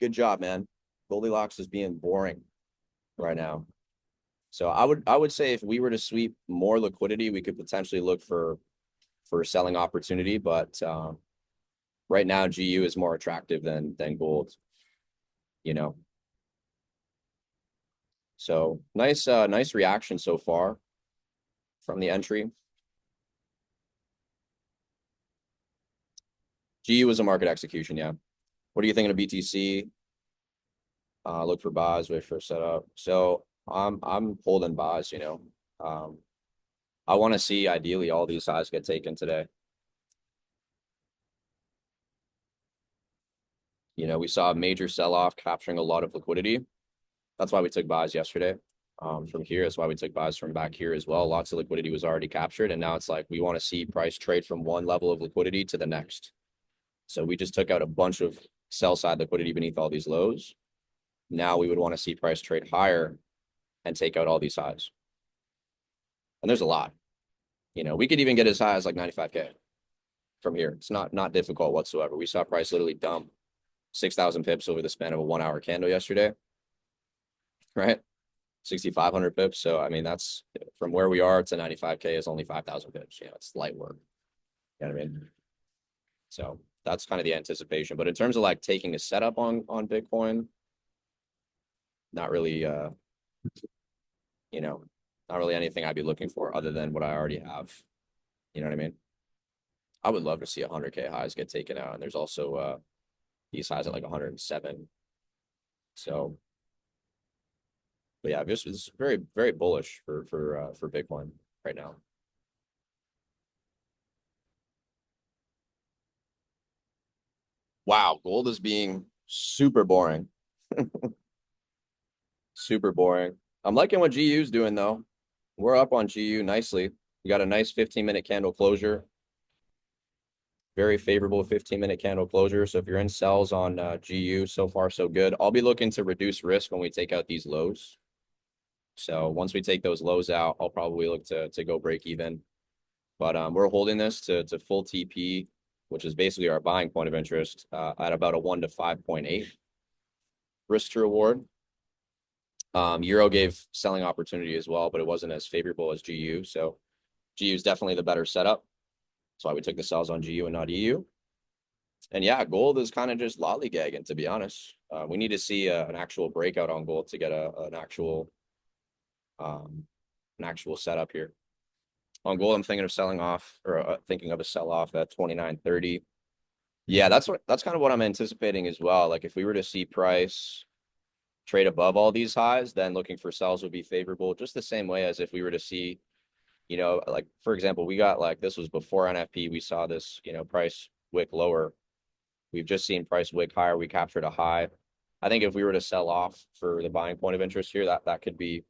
Good job, man. Goldilocks is being boring right now. So I would say if we were to sweep more liquidity, we could potentially look for a selling opportunity. But right now, GU is more attractive than gold. You know, so nice reaction so far from the entry. GU is a market execution, yeah. What are you thinking of BTC? Look for buys, wait for a setup. So I'm holding buys, I want to see ideally all these highs get taken today. We saw a major sell-off capturing a lot of liquidity. That's why we took buys yesterday. From here, that's why we took buys from back here as well. Lots of liquidity was already captured, and now it's like we want to see price trade from one level of liquidity to the next. So we just took out a bunch of sell side liquidity beneath all these lows. Now we would want to see price trade higher and take out all these highs. And there's a lot. We could even get as high as like 95K from here. It's not difficult whatsoever. We saw price literally dump 6,000 pips over the span of a 1 hour candle yesterday, right? 6,500 pips. So, I mean, that's from where we are to 95K is only 5,000 pips. It's light work. You know what I mean? So that's kind of the anticipation. But in terms of like taking a setup on Bitcoin, not really, not really anything I'd be looking for other than what I already have. You know what I mean? I would love to see 100K highs get taken out. And there's also these highs at like 107. So, but yeah, this is very, very bullish for Bitcoin right now. Wow, gold is being super boring. Super boring. I'm liking what GU's doing though. We're up on GU nicely. We got a nice 15-minute candle closure. Very favorable 15-minute candle closure. So if you're in sells on GU, so far so good. I'll be looking to reduce risk when we take out these lows. So once we take those lows out, I'll probably look to go break even. But we're holding this to full TP, which is basically our buying point of interest at about a 1 to 5.8 risk to reward. Euro gave selling opportunity as well, but it wasn't as favorable as GU. So GU is definitely the better setup. That's why we took the sells on GU and not EU. And yeah, gold is kind of just lollygagging, to be honest. We need to see an actual breakout on gold to get an actual setup here. On gold, I'm thinking of selling off or thinking of a sell off at 29.30. Yeah, that's kind of what I'm anticipating as well. Like if we were to see price trade above all these highs, then looking for sells would be favorable. Just the same way as if we were to see, like for example, we got like this was before NFP. We saw this, price wick lower. We've just seen price wick higher. We captured a high. I think if we were to sell off for the buying point of interest here, that could be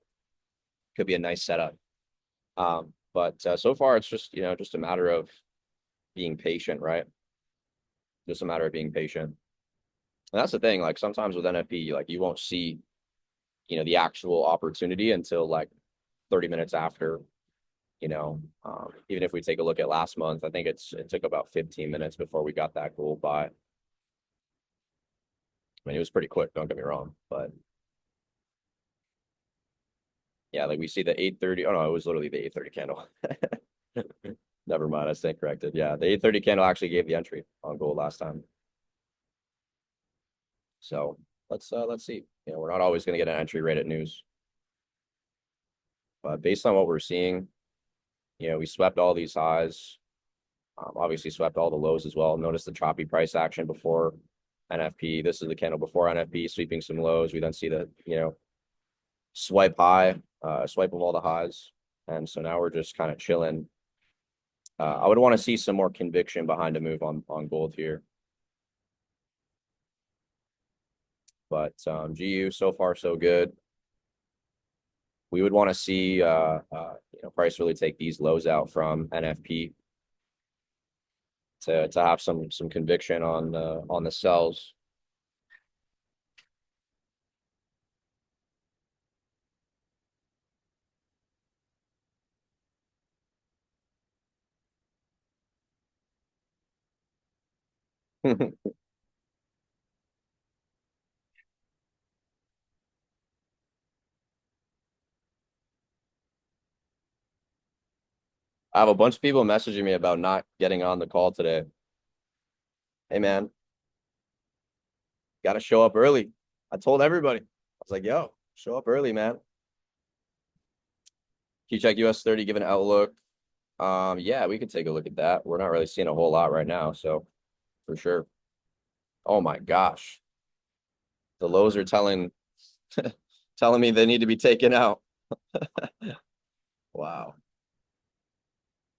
a nice setup. But so far it's just, just a matter of being patient, right? Just a matter of being patient. And that's the thing, like sometimes with NFP, like you won't see, the actual opportunity until like 30 minutes after, even if we take a look at last month, I think it took about 15 minutes before we got that gold buy. I mean, it was pretty quick, don't get me wrong, but yeah, like we see the 8:30. Oh no, it was literally the 8:30 candle. Never mind, I stand corrected. Yeah, the 8:30 candle actually gave the entry on gold last time. So let's see. We're not always going to get an entry rate at news, but based on what we're seeing, we swept all these highs. Obviously swept all the lows as well. Notice the choppy price action before NFP. This is the candle before NFP, sweeping some lows. We then see the, swipe high, swipe of all the highs. And so now we're just kind of chilling. I would want to see some more conviction behind a move on gold here. But GU, so far, so good. We would want to see, price really take these lows out from NFP to have some conviction on the sells. I have a bunch of people messaging me about not getting on the call today. Hey man, got to show up early. I told everybody. I was like, yo, show up early, man. Can you check US 30, give an outlook? Yeah, we could take a look at that. We're not really seeing a whole lot right now, so for sure. Oh my gosh. The lows are telling me they need to be taken out. Wow.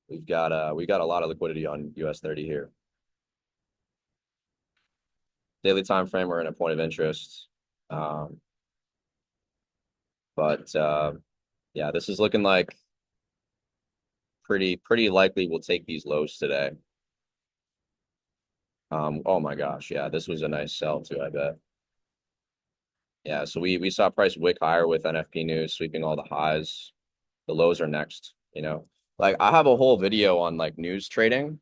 We got a lot of liquidity on US 30 here. Daily time frame, we're in a point of interest. Um, but yeah, this is looking like pretty likely we'll take these lows today. Oh my gosh, yeah, this was a nice sell too, I bet. Yeah, so we saw price wick higher with NFP news, sweeping all the highs. The lows are next, Like I have a whole video on like news trading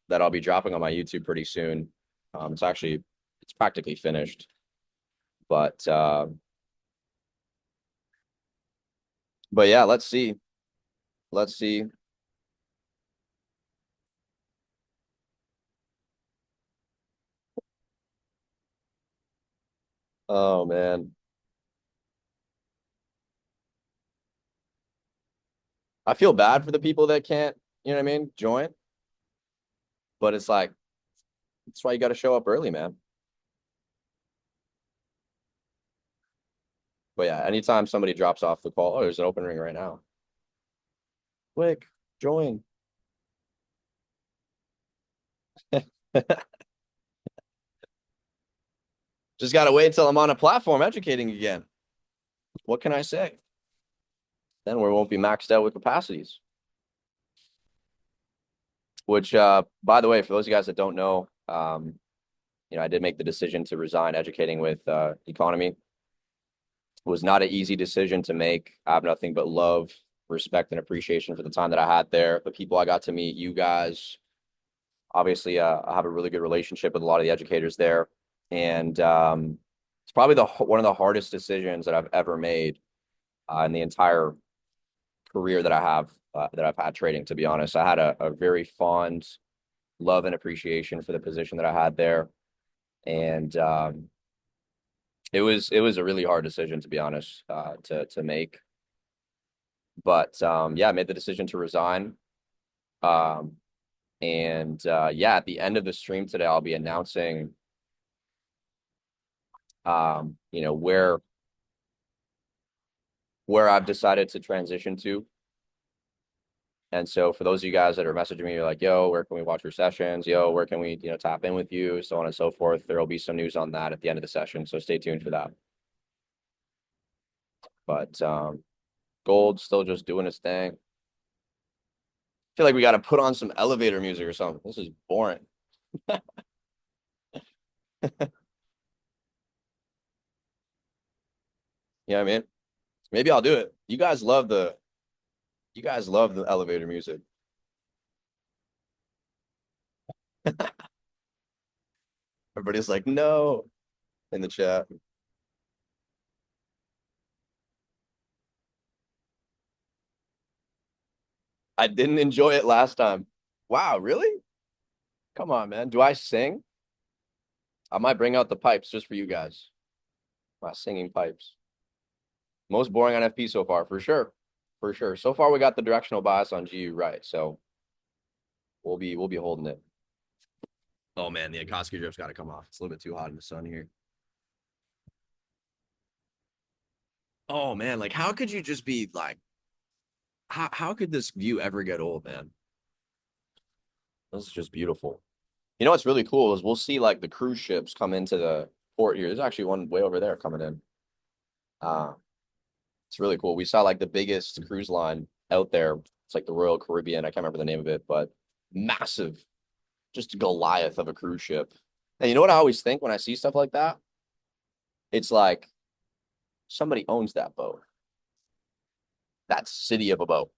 that I'll be dropping on my YouTube pretty soon. It's practically finished. But but yeah, let's see. Let's see. Oh man. I feel bad for the people that can't, join. But it's like that's why you got to show up early, man. But yeah, anytime somebody drops off the call, oh, there's an open ring right now. Quick, join. Just gotta wait until I'm on a platform educating again. What can I say? Then we won't be maxed out with capacities. Which, by the way, for those of you guys that don't know, I did make the decision to resign educating with economy. It was not an easy decision to make. I have nothing but love, respect, and appreciation for the time that I had there, the people I got to meet, you guys. Obviously, I have a really good relationship with a lot of the educators there, and it's probably one of the hardest decisions that I've ever made in the entire career that I've had trading. To be honest, I had a very fond love and appreciation for the position that I had there, and it was a really hard decision to be honest to make. But yeah, I made the decision to resign. Um, and yeah, at the end of the stream today, I'll be announcing where I've decided to transition to. And so for those of you guys that are messaging me, you're like, yo, where can we watch your sessions? Yo, where can we, tap in with you? So on and so forth. There will be some news on that at the end of the session. So stay tuned for that. But gold still just doing its thing. I feel like we got to put on some elevator music or something. This is boring. You know what I mean? Maybe I'll do it. You guys love the elevator music. Everybody's like, no, in the chat. I didn't enjoy it last time. Wow, really? Come on, man. Do I sing? I might bring out the pipes just for you guys. My singing pipes. Most boring NFP so far, for sure. For sure. So far, we got the directional bias on GU right. So we'll be holding it. Oh man, the Akatsuki drip's got to come off. It's a little bit too hot in the sun here. Oh man, like how could you just be like, how could this view ever get old, man? This is just beautiful. You know what's really cool is we'll see like the cruise ships come into the port here. There's actually one way over there coming in. It's really cool. We saw like the biggest cruise line out there. It's like the Royal Caribbean. I can't remember the name of it, but massive, just a Goliath of a cruise ship. And you know what I always think when I see stuff like that? It's like somebody owns that boat. That's city of a boat.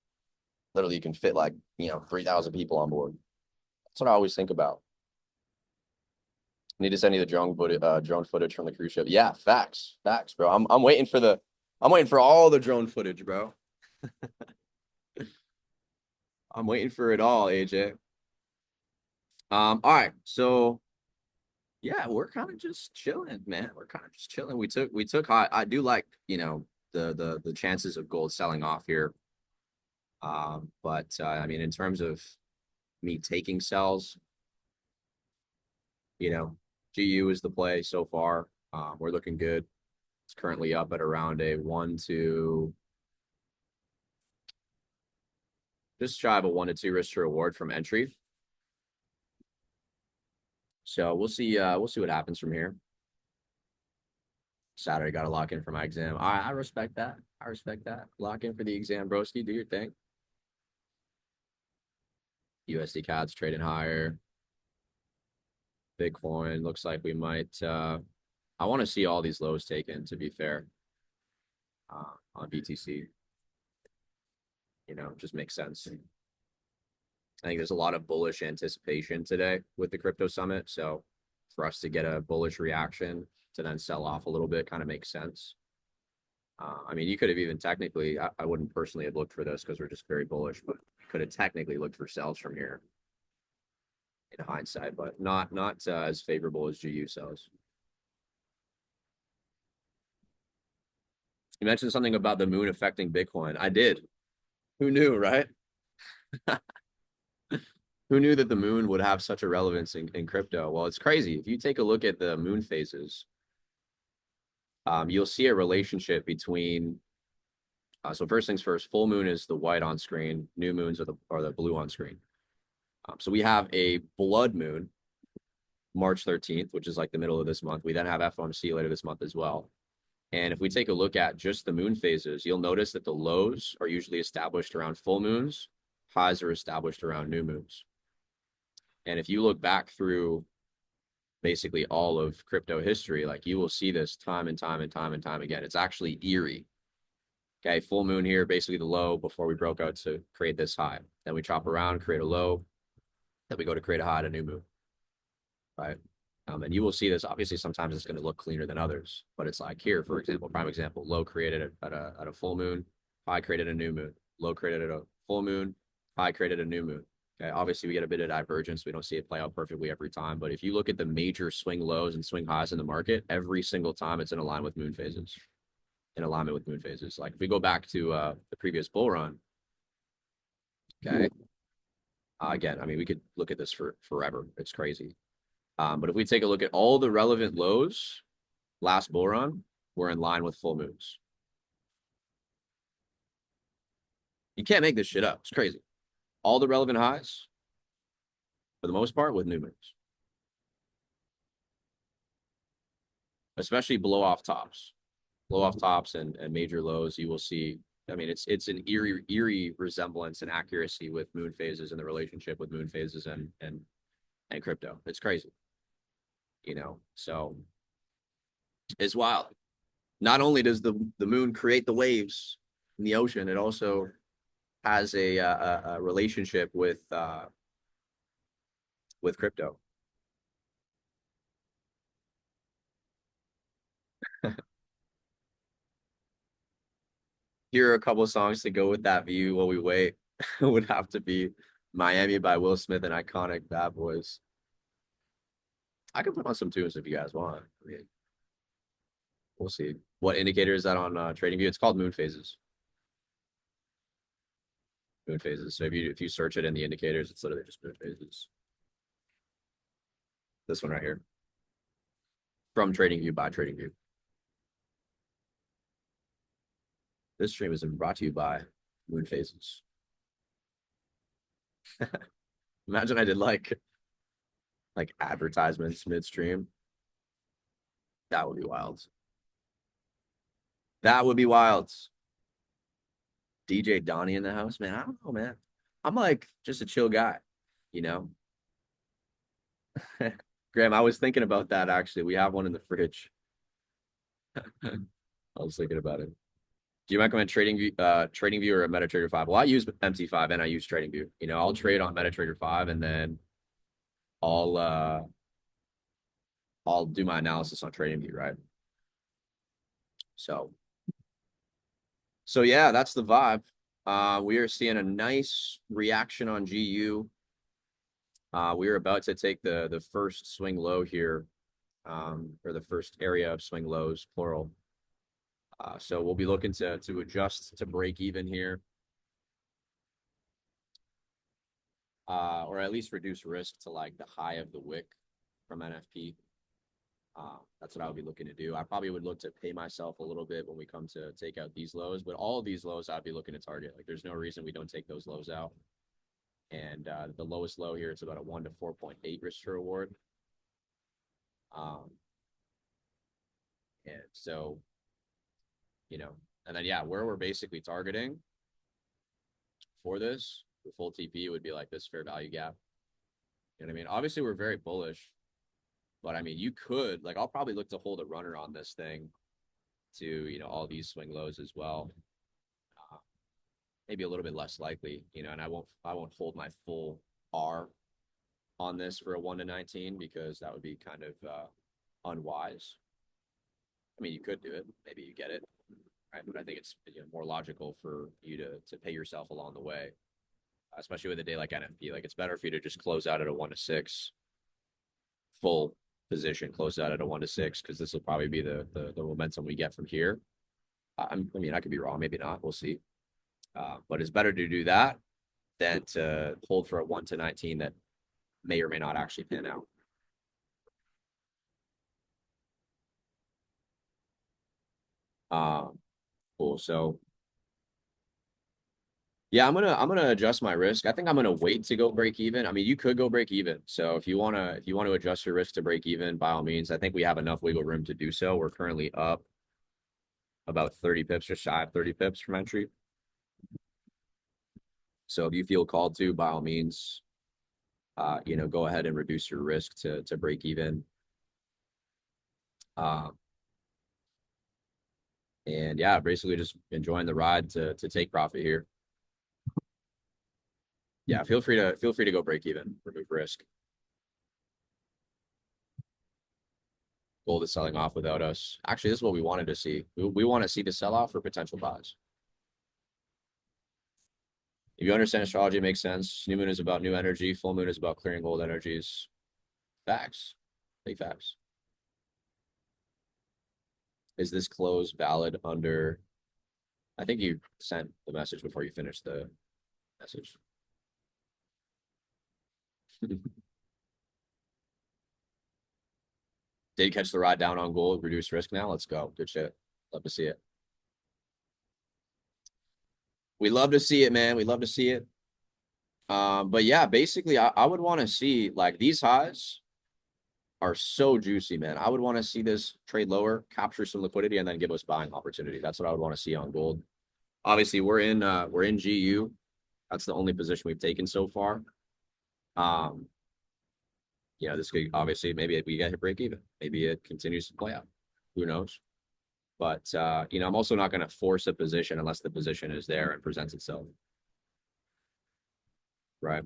Literally, you can fit like, 3,000 people on board. That's what I always think about. I need to send you the drone footage from the cruise ship. Yeah, facts, bro. I'm waiting for all the drone footage, bro. I'm waiting for it all, AJ. All right, so yeah, we're kind of just chilling, man. We're kind of just chilling. We took I do like, the chances of gold selling off here. But I mean, in terms of me taking sells, you know, GU is the play so far. We're looking good. It's currently up at around a 1 to just shy of a 1 to 2 risk to reward from entry. So we'll see. We'll see what happens from here. Saturday got to lock in for my exam. I respect that. I respect that. Lock in for the exam, broski. Do your thing. USD CAD's trading higher. Bitcoin looks like we might. I want to see all these lows taken. To be fair, on BTC, just makes sense. I think there's a lot of bullish anticipation today with the crypto summit. So for us to get a bullish reaction to then sell off a little bit kind of makes sense. I mean, you could have even technically, I wouldn't personally have looked for this because we're just very bullish, but you could have technically looked for sells from here in hindsight, but not as favorable as GU sells. You mentioned something about the moon affecting Bitcoin. I did. Who knew, right? Who knew that the moon would have such a relevance in crypto? Well, it's crazy. If you take a look at the moon phases, you'll see a relationship between. So first things first, full moon is the white on screen. New moons are the blue on screen. So we have a blood moon, March 13th, which is like the middle of this month. We then have FOMC later this month as well. And if we take a look at just the moon phases, you'll notice that the lows are usually established around full moons, highs are established around new moons. And if you look back through basically all of crypto history, like you will see this time and time and time and time again. It's actually eerie. Okay, full moon here, basically the low before we broke out to create this high. Then we chop around, create a low, then we go to create a high at a new moon, right? And you will see this. Obviously, sometimes it's going to look cleaner than others, but it's like here, for example, prime example, low created at a full moon, high created a new moon, low created at a full moon, high created a new moon. Okay, obviously we get a bit of divergence. We don't see it play out perfectly every time, but if you look at the major swing lows and swing highs in the market, every single time it's in alignment with moon phases. In alignment with moon phases. Like if we go back to the previous bull run, okay. Again, I mean, we could look at this for forever. It's crazy. But if we take a look at all the relevant lows last bull run, we're in line with full moons. You can't make this shit up. It's crazy. all the relevant highs, for the most part, with new moons, especially blow off tops and major lows. You will see. I mean, it's an eerie resemblance and accuracy with moon phases and the relationship with moon phases and crypto. It's crazy, So it's wild. Not only does the moon create the waves in the ocean, it also has a relationship with crypto. Here are a couple of songs to go with that view while we wait. It would have to be Miami by Will Smith and Iconic Bad Boys. I can put on some tunes if you guys want. I mean, we'll see. What indicator is that on Trading View? It's called Moon Phases. Moon Phases. So if you search it in the indicators, it's literally just Moon Phases. This one right here. From Trading View by Trading View. This stream is brought to you by Moon Phases. Imagine I did like advertisements midstream. That would be wild. That would be wild. DJ Donnie in the house, man. I don't know, man. I'm like just a chill guy, you know. Graham, I was thinking about that actually. We have one in the fridge. I was thinking about it. Do you recommend Trading View or a MetaTrader 5? Well, I use MT5 and I use Trading View. I'll trade on MetaTrader 5 and then I'll do my analysis on Trading View, right? So yeah, that's the vibe. We are seeing a nice reaction on GU. We are about to take the first swing low here, or the first area of swing lows, plural. So we'll be looking to adjust to break even here, or at least reduce risk to like the high of the wick from NFP. That's what I would be looking to do. I probably would look to pay myself a little bit when we come to take out these lows, but all of these lows I'd be looking to target. Like there's no reason we don't take those lows out. And the lowest low here is about a 1 to 4.8 risk to reward. And so, and then, yeah, where we're basically targeting for this, the full TP would be like this fair value gap. You know what I mean? Obviously, we're very bullish, but I mean, you could, like, I'll probably look to hold a runner on this thing to, all these swing lows as well. Maybe a little bit less likely, and I won't hold my full R on this for a 1 to 19 because that would be kind of unwise. I mean, you could do it. Maybe you get it. Right? But I think it's more logical for you to pay yourself along the way, especially with a day like NFP. Like it's better for you to just close out at a 1 to 6 full position, close out at a 1 to 6 because this will probably be the momentum we get from here. I mean, I could be wrong, maybe not. We'll see. But it's better to do that than to hold for a 1 to 19 that may or may not actually pan out. Cool. So yeah, I'm gonna adjust my risk. I think I'm gonna wait to go break even. I mean, you could go break even. So if you wanna adjust your risk to break even, by all means, I think we have enough wiggle room to do so. We're currently up about 30 pips, just shy of 30 pips from entry. So if you feel called to, by all means, go ahead and reduce your risk to break even. And yeah, basically just enjoying the ride to take profit here. Yeah, feel free to go break even, remove risk. Gold is selling off without us. Actually, this is what we wanted to see. We want to see the sell off for potential buys. If you understand astrology, it makes sense. New moon is about new energy. Full moon is about clearing old energies. Facts. Big facts. Is this close valid under? I think you sent the message before you finished the message. Did catch the ride down on gold, reduce risk now. Let's go. Good shit. Love to see it. We love to see it, man. We love to see it. But yeah, basically, I would want to see like these highs are so juicy, man. I would want to see this trade lower, capture some liquidity, and then give us buying opportunity. That's what I would want to see on gold. Obviously, we're in GU. That's the only position we've taken so far. Um, this could obviously maybe we get hit break even. Maybe it continues to play out. Who knows? But I'm also not going to force a position unless the position is there and presents itself. Right.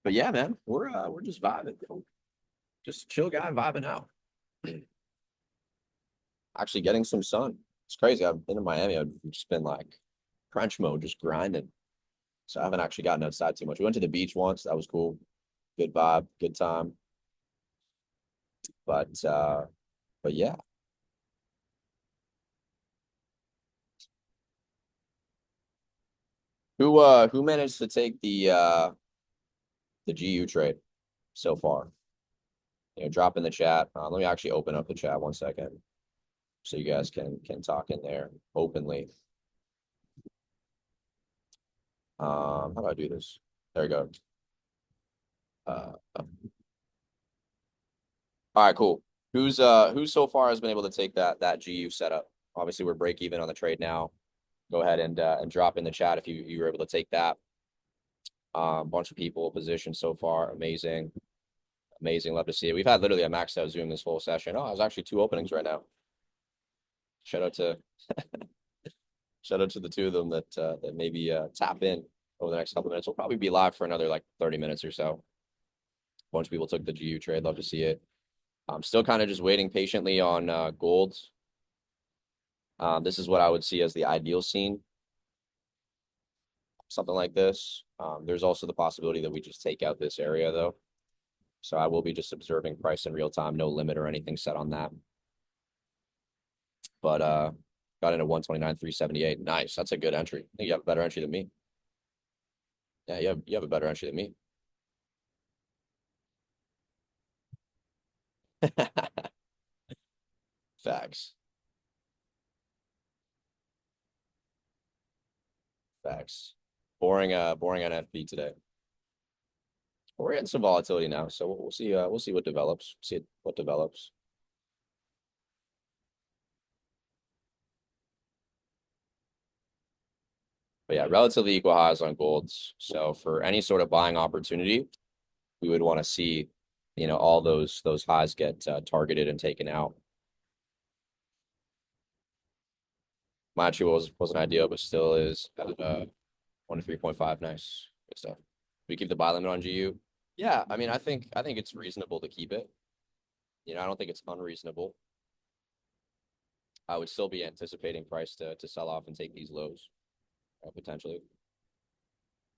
But yeah, man, we're just vibing, bro. Just chill guy vibing out. Actually getting some sun. It's crazy. I've been in Miami. I've just been like crunch mode, just grinding. So I haven't actually gotten outside too much. We went to the beach once. That was cool. Good vibe, good time. But yeah. Who managed to take the GU trade so far? Drop in the chat. Let me actually open up the chat 1 second so you guys can talk in there openly. How do I do this? There we go. All right, cool. Who so far has been able to take that GU setup? Obviously, we're break even on the trade now. Go ahead and drop in the chat if you were able to take that. Bunch of people positioned so far. Amazing. Amazing. Love to see it. We've had literally a maxed out Zoom this whole session. Oh, there's actually two openings right now. Shout out to shout out to the two of them that maybe tap in over the next couple of minutes. We'll probably be live for another like 30 minutes or so. A bunch of people took the GU trade. Love to see it. I'm still kind of just waiting patiently on gold. This is what I would see as the ideal scene. Something like this. There's also the possibility that we just take out this area though. So I will be just observing price in real time, no limit or anything set on that. But got into 129,378. Nice. That's a good entry. I think you have a better entry than me. Yeah, you have a better entry than me. Facts. Facts. Boring NFP today. We're getting some volatility now, so we'll see. We'll see what develops. See what develops. But yeah, relatively equal highs on golds. So for any sort of buying opportunity, we would want to see, all those highs get targeted and taken out. Machi wasn't ideal, but still is at 1 to 3.5. Nice, good stuff. We keep the buy limit on GU. Yeah, I mean, I think it's reasonable to keep it. I don't think it's unreasonable. I would still be anticipating price to sell off and take these lows, potentially.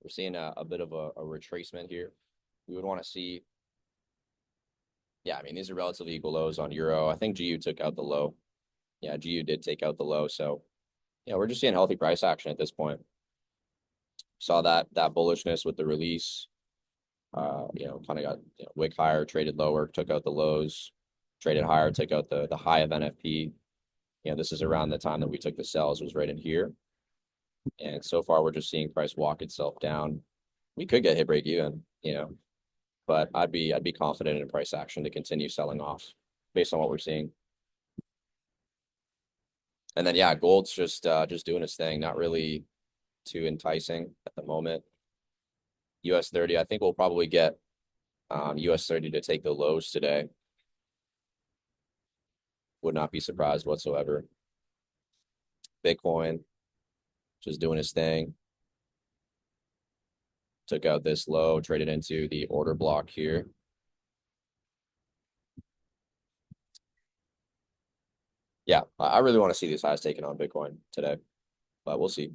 We're seeing a bit of a retracement here. We would want to see. Yeah, I mean, these are relatively equal lows on euro. I think GU took out the low. Yeah, GU did take out the low. So, we're just seeing healthy price action at this point. Saw that bullishness with the release. Kind of got wick higher, traded lower, took out the lows, traded higher, took out the high of NFP. This is around the time that we took the sells, was right in here. And so far, we're just seeing price walk itself down. We could get hit break even, but I'd be confident in price action to continue selling off based on what we're seeing. And then yeah, gold's just doing its thing, not really too enticing at the moment. US 30, I think we'll probably get US 30 to take the lows today. Would not be surprised whatsoever. Bitcoin just doing its thing. Took out this low, traded into the order block here. Yeah, I really want to see these highs taken on Bitcoin today, but we'll see.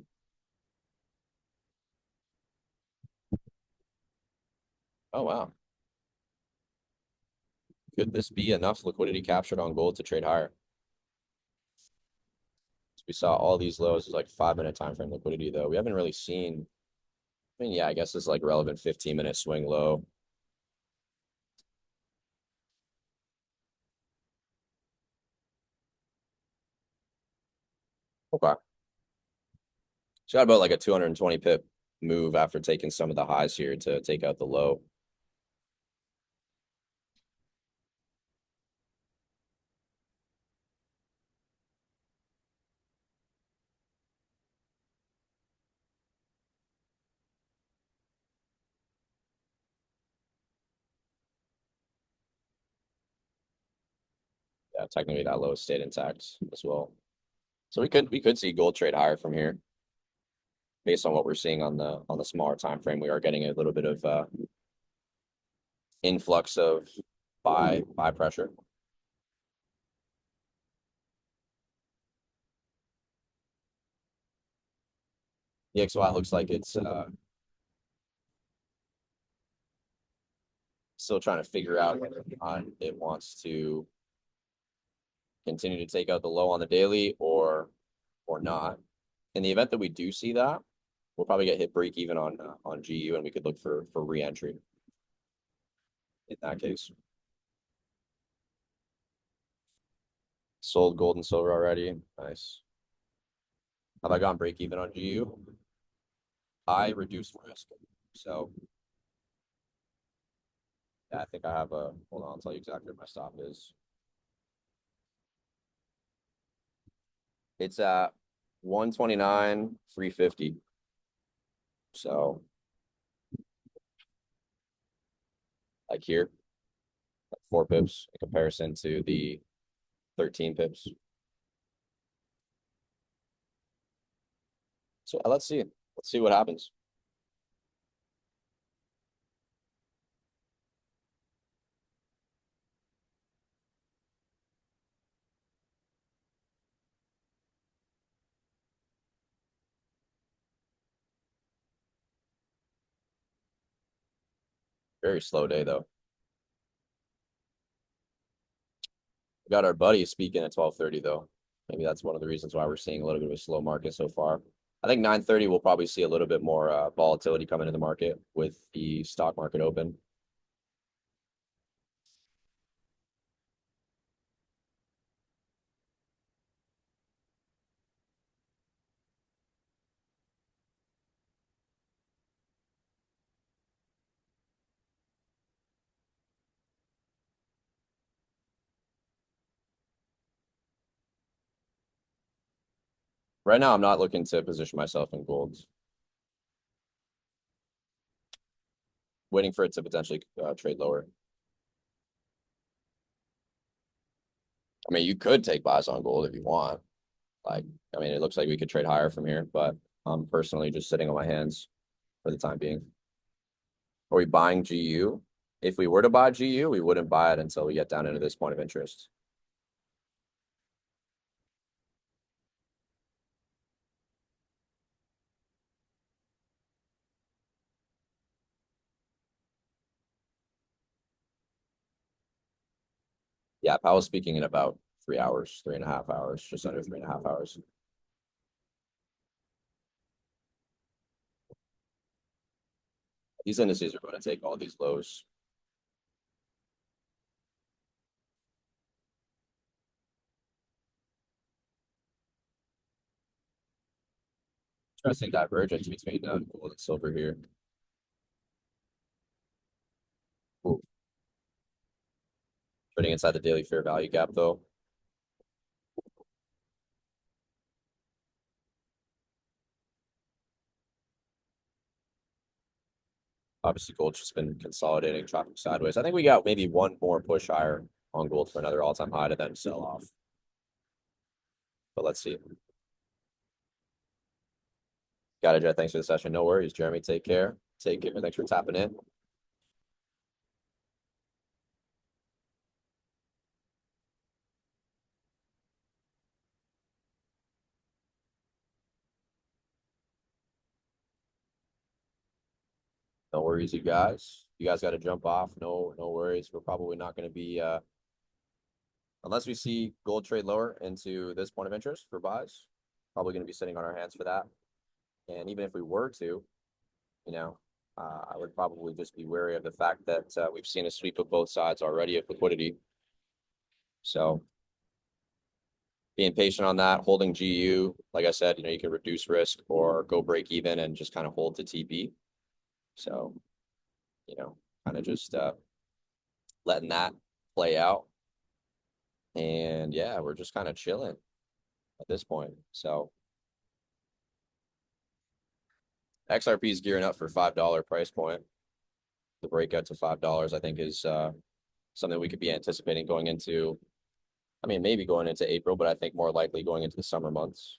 Oh, wow. Could this be enough liquidity captured on gold to trade higher? So we saw all these lows is like 5 minute time frame liquidity, though. We haven't really seen. I mean, yeah, I guess it's like relevant 15-minute swing low. Okay. So got about like a 220 pip move after taking some of the highs here to take out the low. Yeah, technically that low stayed intact as well. So we could see gold trade higher from here based on what we're seeing on the smaller time frame. We are getting a little bit of influx of buy pressure. The XY looks like it's still trying to figure out whether or not it wants to continue to take out the low on the daily or not. In the event that we do see that, we'll probably get hit break even on GU, and we could look for re-entry in that case. Sold gold and silver already. Nice. Have I gone break even on GU? I reduced risk. So yeah, I think I have a hold on, I'll tell you exactly what my stop is. It's at 129, 350. So like here, like 4 pips in comparison to the 13 pips. So let's see. Let's see what happens. Very slow day though. We got our buddy speaking at 12:30 though. Maybe that's one of the reasons why we're seeing a little bit of a slow market so far. I think 9:30 we'll probably see a little bit more volatility come into the market with the stock market open. Right now, I'm not looking to position myself in gold. Waiting for it to potentially trade lower. I mean, you could take buys on gold if you want. Like, I mean, it looks like we could trade higher from here, but I'm personally just sitting on my hands for the time being. Are we buying GU? If we were to buy GU, we wouldn't buy it until we get down into this point of interest. Yeah, I was speaking in about 3 hours, 3.5 hours, just under 3.5 hours. These indices are going to take all these lows. Interesting divergence between gold and silver here. Ooh, trading inside the daily fair value gap though. Obviously, gold's just been consolidating, chopping sideways. I think we got maybe one more push higher on gold for another all-time high to then sell off. But let's see. Got it, Jet. Thanks for the session. No worries, Jeremy. Take care. Take care. Thanks for tapping in. No worries, you guys. You guys got to jump off. No worries. We're probably not going to be unless we see gold trade lower into this point of interest for buys. Probably going to be sitting on our hands for that. And even if we were to, you know, I would probably just be wary of the fact that we've seen a sweep of both sides already of liquidity. So being patient on that, holding GU. Like I said, you can reduce risk or go break even and just kind of hold to TP. So, kind of just letting that play out. And yeah, we're just kind of chilling at this point. So XRP is gearing up for $5 price point. The breakout to $5, I think, is something we could be anticipating going into. I mean, maybe going into April, but I think more likely going into the summer months.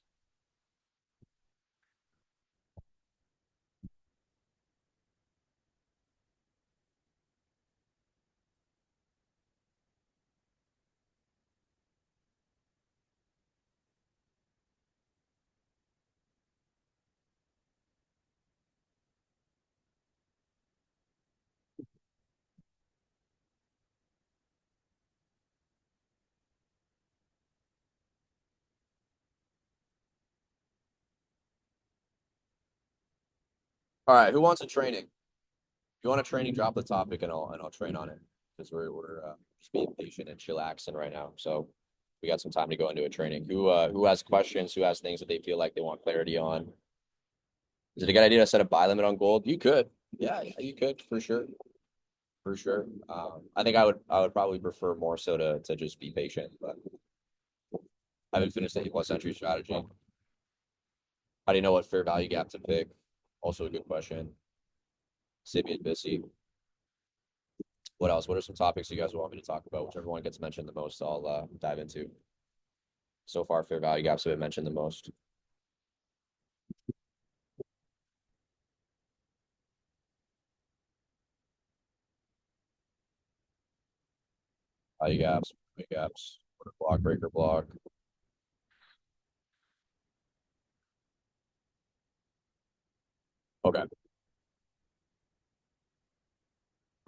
All right, who wants a training? If you want a training, drop the topic and I'll train on it because we're just being patient and chillaxing right now. So we got some time to go into a training. Who has questions? Who has things that they feel like they want clarity on? Is it a good idea to set a buy limit on gold? You could. Yeah, you could for sure. For sure. I think I would probably prefer more so to just be patient, but I haven't finished the A+ entry strategy. How do you know what fair value gap to pick? Also a good question. Sibian Bissy. What else? What are some topics you guys want me to talk about? Whichever one gets mentioned the most, I'll dive into. So far, fair value gaps have been mentioned the most. Value gaps, big gaps, order block, breaker block. Okay.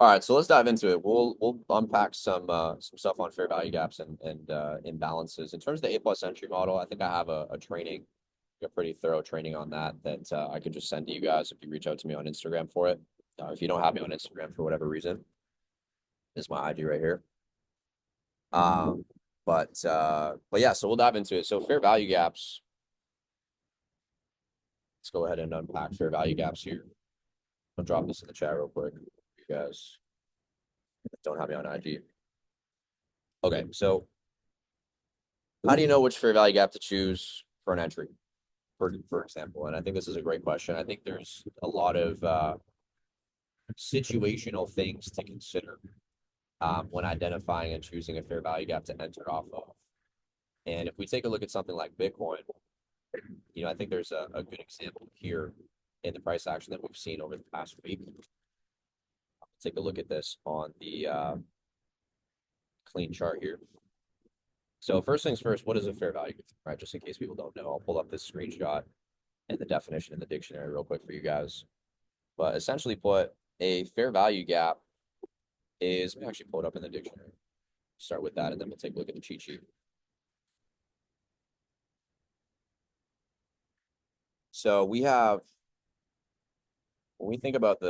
All right, so let's dive into it. We'll unpack some stuff on fair value gaps and imbalances. In terms of the A+ entry model, I think I have a training, a pretty thorough training on that I could just send to you guys if you reach out to me on Instagram for it. If you don't have me on Instagram for whatever reason, this is my IG right here. Um, but yeah, so we'll dive into it. So fair value gaps. Let's go ahead and unpack fair value gaps here. I'll drop this in the chat real quick. You guys don't have me on IG. Okay, so how do you know which fair value gap to choose for an entry, for example? And I think this is a great question. I think there's a lot of situational things to consider when identifying and choosing a fair value gap to enter off of. And if we take a look at something like Bitcoin, I think there's a good example here in the price action that we've seen over the past week. Take a look at this on the clean chart here. So first things first, what is a fair value? Right, just in case people don't know, I'll pull up this screenshot and the definition in the dictionary real quick for you guys. But essentially put, a fair value gap is, let me actually pull it up in the dictionary. Start with that, and then we'll take a look at the cheat sheet. So we have, when we think about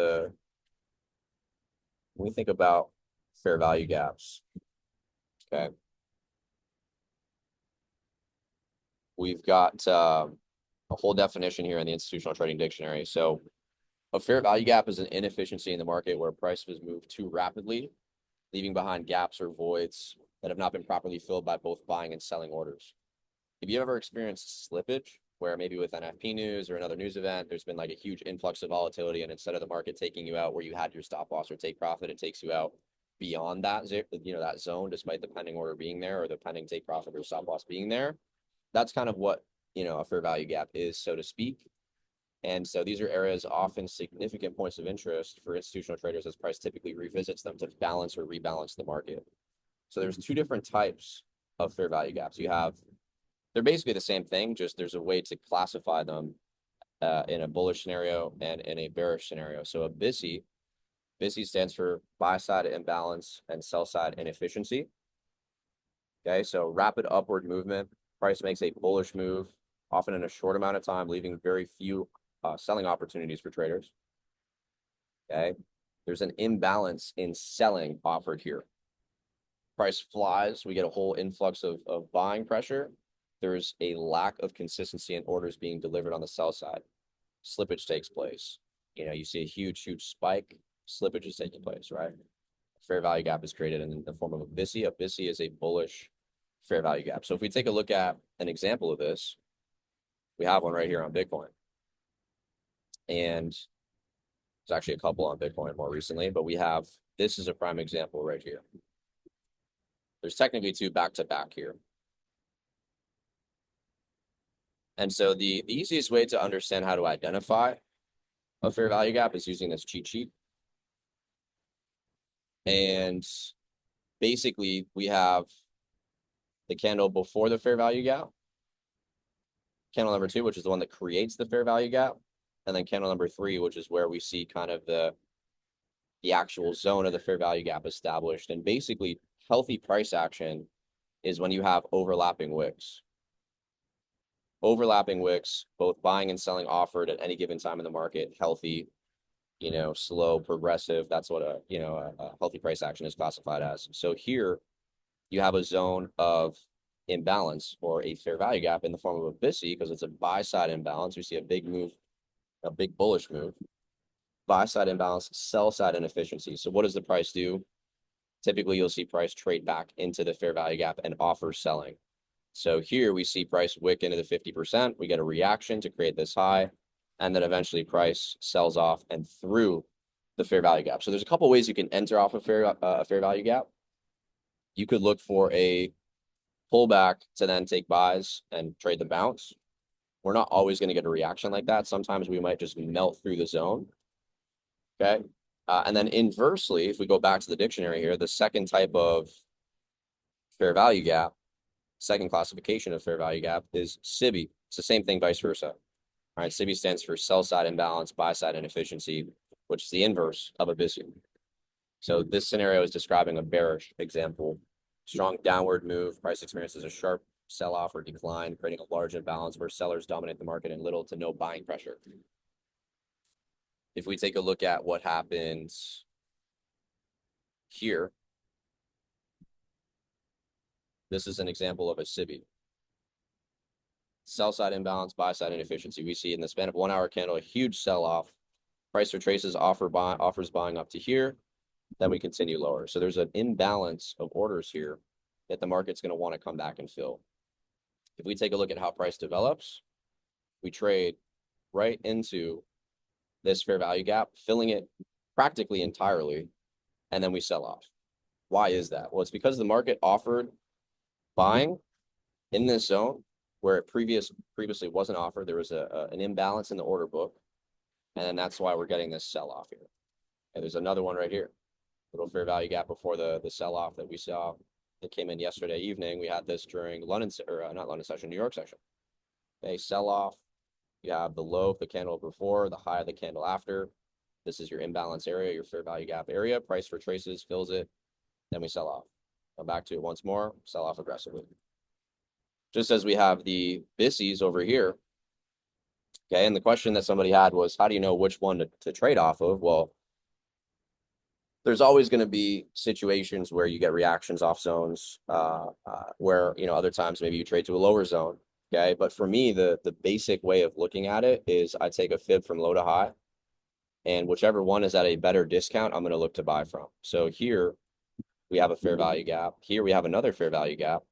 fair value gaps, okay, we've got a whole definition here in the Institutional Trading Dictionary. So a fair value gap is an inefficiency in the market where prices move too rapidly, leaving behind gaps or voids that have not been properly filled by both buying and selling orders. Have you ever experienced slippage where maybe with NFP news or another news event, there's been like a huge influx of volatility, and instead of the market taking you out where you had your stop loss or take profit, it takes you out beyond that zone, despite the pending order being there or the pending take profit or stop loss being there? That's kind of what, a fair value gap is, so to speak. And so these are areas often significant points of interest for institutional traders as price typically revisits them to balance or rebalance the market. So there's two different types of fair value gaps. They're basically the same thing, just there's a way to classify them in a bullish scenario and in a bearish scenario. So a BISI stands for buy side imbalance and sell side inefficiency. Okay, so rapid upward movement, price makes a bullish move, often in a short amount of time, leaving very few selling opportunities for traders. Okay, there's an imbalance in selling offered here. Price flies, we get a whole influx of buying pressure, there's a lack of consistency in orders being delivered on the sell side. Slippage takes place. You see a huge spike, slippage is taking place, right? Fair value gap is created in the form of a BISI. A BISI is a bullish fair value gap. So if we take a look at an example of this, we have one right here on Bitcoin. And there's actually a couple on Bitcoin more recently, but this is a prime example right here. There's technically two back to back here. And so the easiest way to understand how to identify a fair value gap is using this cheat sheet. And basically we have the candle before the fair value gap, candle number 2, which is the one that creates the fair value gap, and then candle number 3, which is where we see kind of the actual zone of the fair value gap established. And basically healthy price action is when you have overlapping wicks. Overlapping wicks, both buying and selling offered at any given time in the market, healthy, slow, progressive. That's what a healthy price action is classified as. So here you have a zone of imbalance or a fair value gap in the form of a BISI because it's a buy side imbalance. We see a big move, a big bullish move. Buy side imbalance, sell side inefficiency. So what does the price do? Typically, you'll see price trade back into the fair value gap and offer selling. So here we see price wick into the 50%. We get a reaction to create this high, and then eventually price sells off and through the fair value gap. So there's a couple ways you can enter off a fair value gap. You could look for a pullback to then take buys and trade the bounce. We're not always going to get a reaction like that. Sometimes we might just melt through the zone. Okay. And then inversely, if we go back to the dictionary here, the second type of fair value gap, second classification of fair value gap is SIBI. It's the same thing, vice versa. All right. SIBI stands for sell side imbalance, buy side inefficiency, which is the inverse of a BISI. So this scenario is describing a bearish example. Strong downward move, price experiences a sharp sell-off or decline, creating a large imbalance where sellers dominate the market and little to no buying pressure. If we take a look at what happens here, this is an example of a SIBI. Sell side imbalance, buy side inefficiency. We see in the span of 1 hour candle, a huge sell-off. Price retraces, offers buying up to here. Then we continue lower. So there's an imbalance of orders here that the market's going to want to come back and fill. If we take a look at how price develops, we trade right into this fair value gap, filling it practically entirely, and then we sell off. Why is that? Well, it's because the market offered buying in this zone where it previously wasn't offered. There was an imbalance in the order book, and that's why we're getting this sell-off here. And there's another one right here, little fair value gap before the sell-off that we saw that came in yesterday evening. We had this during London, or not London session, New York session. Okay, sell-off. You have the low of the candle before, the high of the candle after. This is your imbalance area, your fair value gap area. Price retraces, fills it, then we sell off. Come back to it once more, sell off aggressively. Just as we have the BISIs over here. Okay, and the question that somebody had was, how do you know which one to trade off of? Well, there's always going to be situations where you get reactions off zones, where other times maybe you trade to a lower zone. Okay, but for me, the basic way of looking at it is I take a fib from low to high, and whichever one is at a better discount, I'm going to look to buy from. So here we have a fair value gap. Here we have another fair value gap,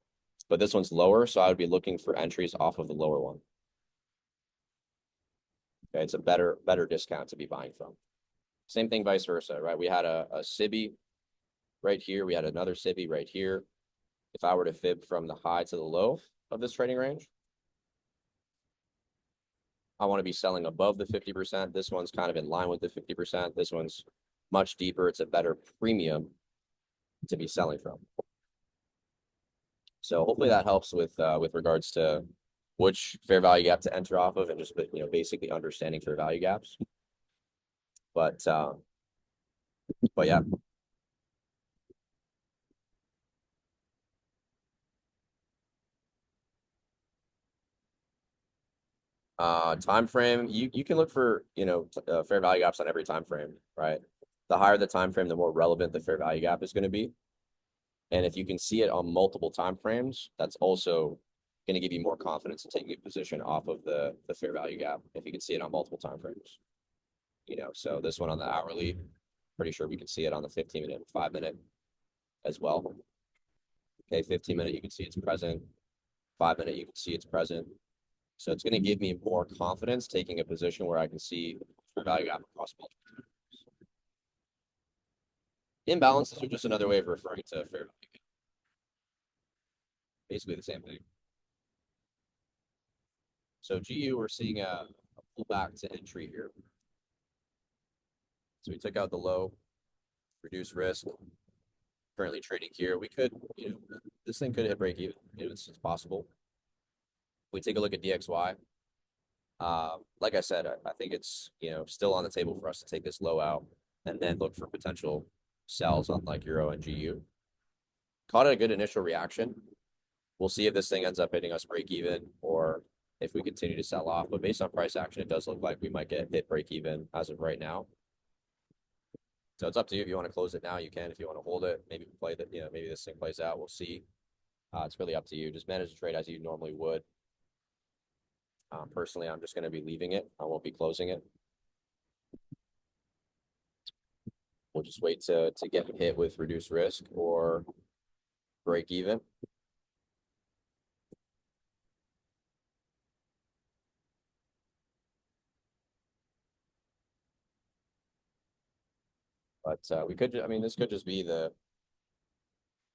but this one's lower, so I would be looking for entries off of the lower one. Okay, it's a better discount to be buying from. Same thing, vice versa, right? We had a SIBI right here. We had another SIBI right here. If I were to fib from the high to the low of this trading range, I want to be selling above the 50%. This one's kind of in line with the 50%. This one's much deeper. It's a better premium to be selling from. So hopefully that helps with regards to which fair value gap to enter off of and just basically understanding fair value gaps. But yeah. Time frame, you can look for fair value gaps on every time frame, right? The higher the time frame, the more relevant the fair value gap is going to be. And if you can see it on multiple time frames, that's also going to give you more confidence in taking a position off of the fair value gap if you can see it on multiple time frames. So this one on the hourly, pretty sure we can see it on the 15-minute and 5-minute as well. Okay, 15-minute, you can see it's present. 5-minute, you can see it's present. So it's going to give me more confidence taking a position where I can see fair value gap across multiple times. Imbalances are just another way of referring to fair value gap. Basically the same thing. So GU, we're seeing a pullback to entry here. So we took out the low, reduce risk. Currently trading here. We could, this thing could hit break even. It's possible. If we take a look at DXY, like I said, I think it's still on the table for us to take this low out and then look for potential sells on like Euro and GU. Caught a good initial reaction. We'll see if this thing ends up hitting us break even or if we continue to sell off. But based on price action, it does look like we might get hit break even as of right now. So it's up to you. If you want to close it now, you can. If you want to hold it, maybe play that. Maybe this thing plays out. We'll see. It's really up to you. Just manage the trade as you normally would. Personally, I'm just going to be leaving it. I won't be closing it. We'll just wait to get hit with reduced risk or break even. But we could, I mean, this could just be the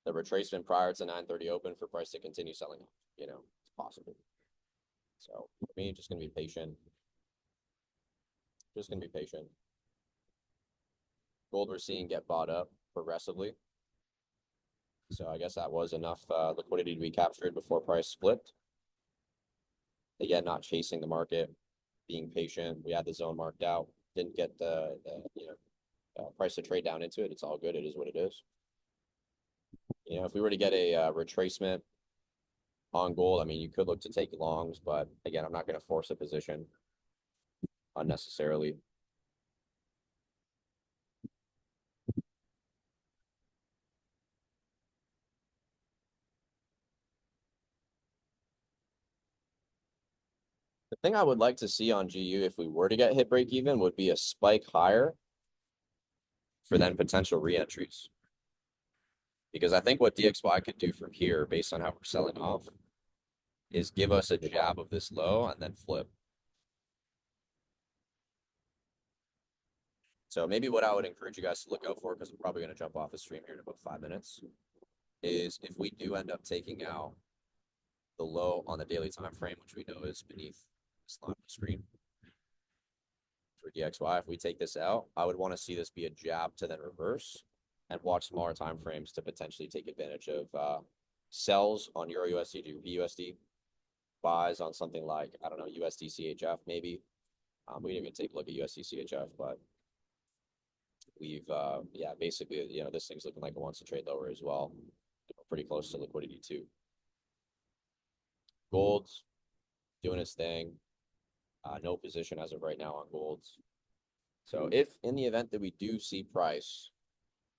retracement prior to 9:30 open for price to continue selling. It's possible. So for me, just gonna be patient. Just gonna be patient. Gold we're seeing get bought up progressively. So I guess that was enough liquidity to be captured before price split. Again, not chasing the market, being patient. We had the zone marked out. Didn't get the price to trade down into it. It's all good. It is what it is. If we were to get a retracement on gold, I mean, you could look to take longs, but again, I'm not going to force a position unnecessarily. The thing I would like to see on GU if we were to get hit break even would be a spike higher for then potential re-entries. Because I think what DXY could do from here, based on how we're selling off, is give us a jab of this low and then flip. So maybe what I would encourage you guys to look out for, because I'm probably going to jump off the stream here in about 5 minutes, is if we do end up taking out the low on the daily time frame, which we know is beneath this line of the screen for DXY, if we take this out, I would want to see this be a jab to then reverse and watch smaller time frames to potentially take advantage of sells on Euro USD, BUSD, buys on something like, I don't know, USD CHF maybe. We didn't even take a look at USD CHF, but we've, basically, this thing's looking like it wants to trade lower as well. Pretty close to liquidity too. Gold's doing its thing. No position as of right now on golds. So if in the event that we do see price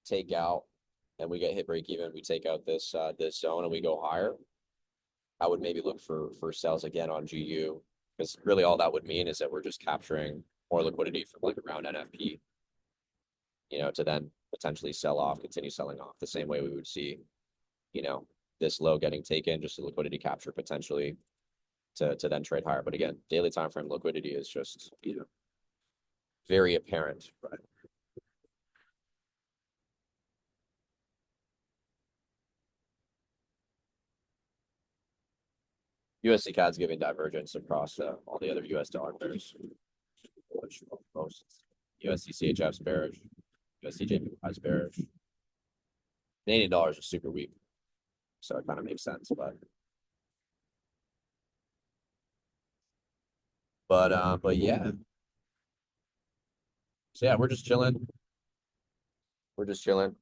take out and we get hit break even, we take out this zone and we go higher, I would maybe look for sells again on GU, because really all that would mean is that we're just capturing more liquidity from like around NFP, to then potentially sell off, continue selling off the same way we would see, this low getting taken, just a liquidity capture potentially to then trade higher. But again, daily time frame liquidity is just, very apparent, right? USD CAD's giving divergence across all the other US dollar pairs, which most USD CHF's bearish, USD JPY is bearish. Canadian dollars are super weak, so it kind of makes sense. But yeah. So yeah, we're just chilling. We're just chilling.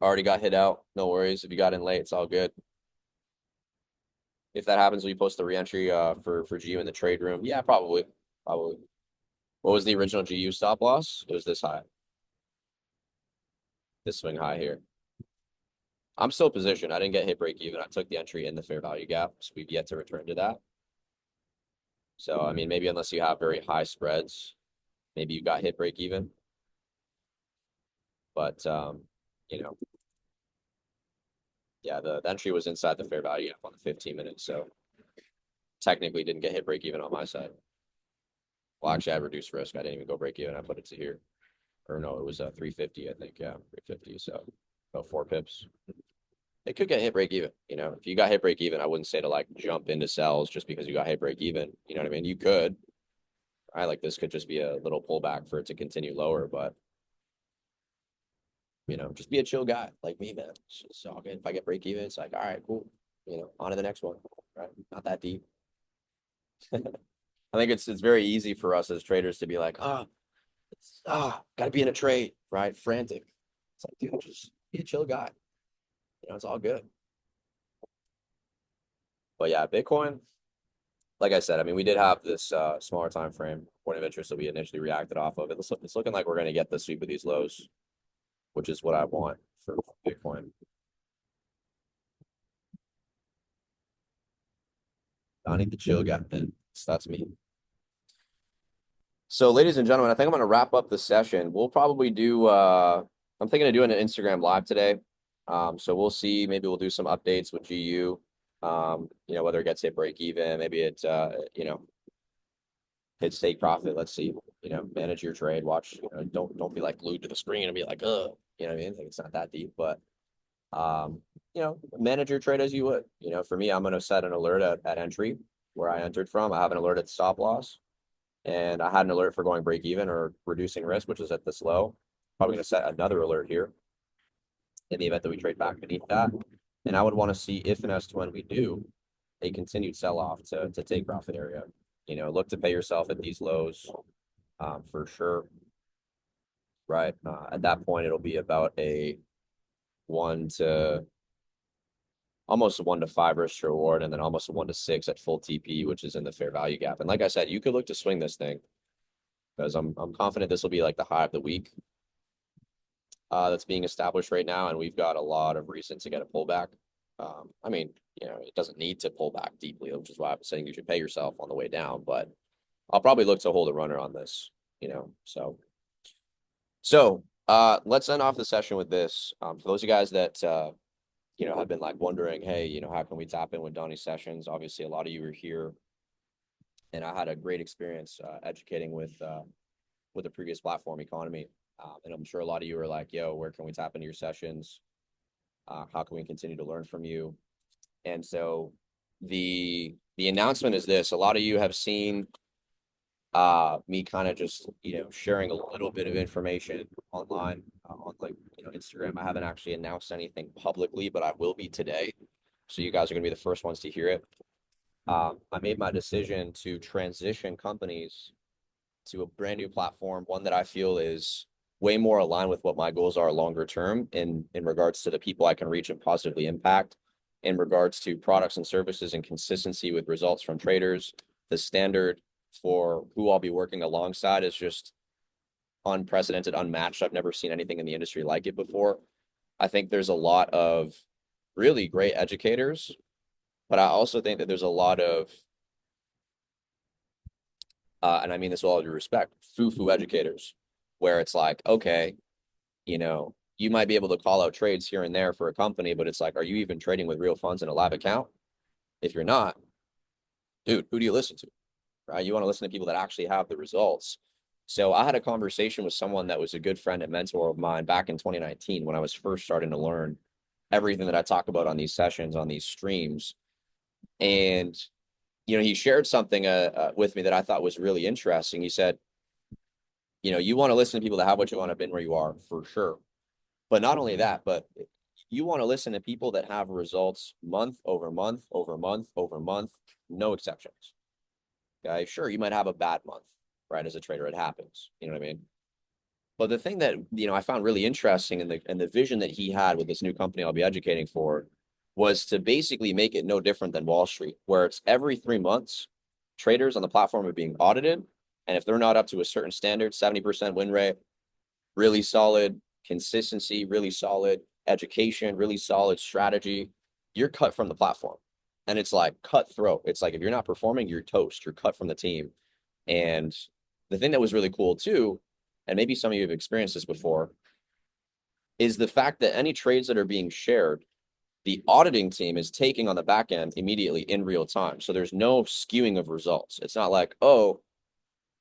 Already got hit out. No worries. If you got in late, it's all good. If that happens, will you post the reentry for GU in the trade room? Yeah, probably. Probably. What was the original GU stop loss? It was this high. This swing high here. I'm still positioned. I didn't get hit break even. I took the entry in the fair value gap, so we've yet to return to that. So, I mean, maybe unless you have very high spreads, maybe you got hit break even. But, you know, yeah, the entry was inside the fair value gap on the 15 minutes. So technically didn't get hit break even on my side. Well, actually, I had reduced risk. I didn't even go break even. I put it to here. Or no, it was 350, I think. Yeah, 350. So about 4 pips. It could get hit break even. You know, if you got hit break even, I wouldn't say to like jump into sells just because you got hit break even. You know what I mean? You could, right? Like this could just be a little pullback for it to continue lower, but you know, just be a chill guy like me, man. It's just all good. If I get break even, it's like, all right, cool. You know, on to the next one. Right? Not that deep. I think it's very easy for us as traders to be like, gotta be in a trade, right? Frantic. It's like, dude, just be a chill guy. You know, it's all good. But yeah, Bitcoin, like I said, I mean, we did have this smaller time frame point of interest that we initially reacted off of. It's looking like we're going to get the sweep of these lows, which is what I want for Bitcoin. I need the chill guy, then. So that's me. So, ladies and gentlemen, I think I'm going to wrap up the session. We'll probably do. I'm thinking of doing an Instagram live today. So we'll see. Maybe we'll do some updates with GU. You know, whether it gets hit break even, maybe it, you know, hits take profit. Let's see. You know, manage your trade. Watch. You know, don't be like glued to the screen and be like, you know what I mean? Like it's not that deep, but you know, manage your trade as you would. You know, for me, I'm going to set an alert at entry where I entered from. I have an alert at stop loss. And I had an alert for going break even or reducing risk, which is at this low. Probably going to set another alert here in the event that we trade back beneath that. And I would want to see if and as to when we do a continued sell off to take profit area. You know, look to pay yourself at these lows for sure. Right. At that point, it'll be about a one to almost a 1 to 5 risk reward, and then almost a 1 to 6 at full TP, which is in the fair value gap. And like I said, you could look to swing this thing because I'm confident this will be like the high of the week that's being established right now, and we've got a lot of reason to get a pullback. I mean, you know, it doesn't need to pull back deeply, which is why I'm saying you should pay yourself on the way down. But I'll probably look to hold a runner on this, you know. So let's end off the session with this. For those of you guys that you know have been like wondering, hey, you know, how can we tap in with Donnie's sessions? Obviously, a lot of you are here, and I had a great experience educating with the previous platform economy. And I'm sure a lot of you are like, yo, where can we tap into your sessions? How can we continue to learn from you? And so the announcement is this. A lot of you have seen me kind of just, you know, sharing a little bit of information online on like, you know, Instagram. I haven't actually announced anything publicly, but I will be today. So you guys are going to be the first ones to hear it. I made my decision to transition companies to a brand new platform, one that I feel is way more aligned with what my goals are longer term in regards to the people I can reach and positively impact, in regards to products and services and consistency with results from traders. The standard for who I'll be working alongside is just unprecedented, unmatched. I've never seen anything in the industry like it before. I think there's a lot of really great educators, but I also think that there's a lot of and I mean this with all due respect, foo-foo educators, where it's like, okay, you know, you might be able to call out trades here and there for a company, but it's like, are you even trading with real funds in a live account? If you're not, dude, who do you listen to? Right? You want to listen to people that actually have the results. So I had a conversation with someone that was a good friend and mentor of mine back in 2019 when I was first starting to learn everything that I talk about on these sessions, on these streams. And you know, he shared something with me that I thought was really interesting. He said, you know, you want to listen to people that have what you want to been where you are for sure. But not only that, but you want to listen to people that have results month over month over month over month, no exceptions. Okay. Sure, you might have a bad month, right? As a trader, it happens. You know what I mean? But the thing that, you know, I found really interesting in the vision that he had with this new company I'll be educating for was to basically make it no different than Wall Street, where it's every 3 months, traders on the platform are being audited. And if they're not up to a certain standard, 70% win rate, really solid, consistency, really solid, education, really solid strategy, you're cut from the platform. And it's like cutthroat. It's like if you're not performing, you're toast. You're cut from the team. And the thing that was really cool too, and maybe some of you have experienced this before, is the fact that any trades that are being shared, the auditing team is taking on the back end immediately in real time. So there's no skewing of results. It's not like, oh,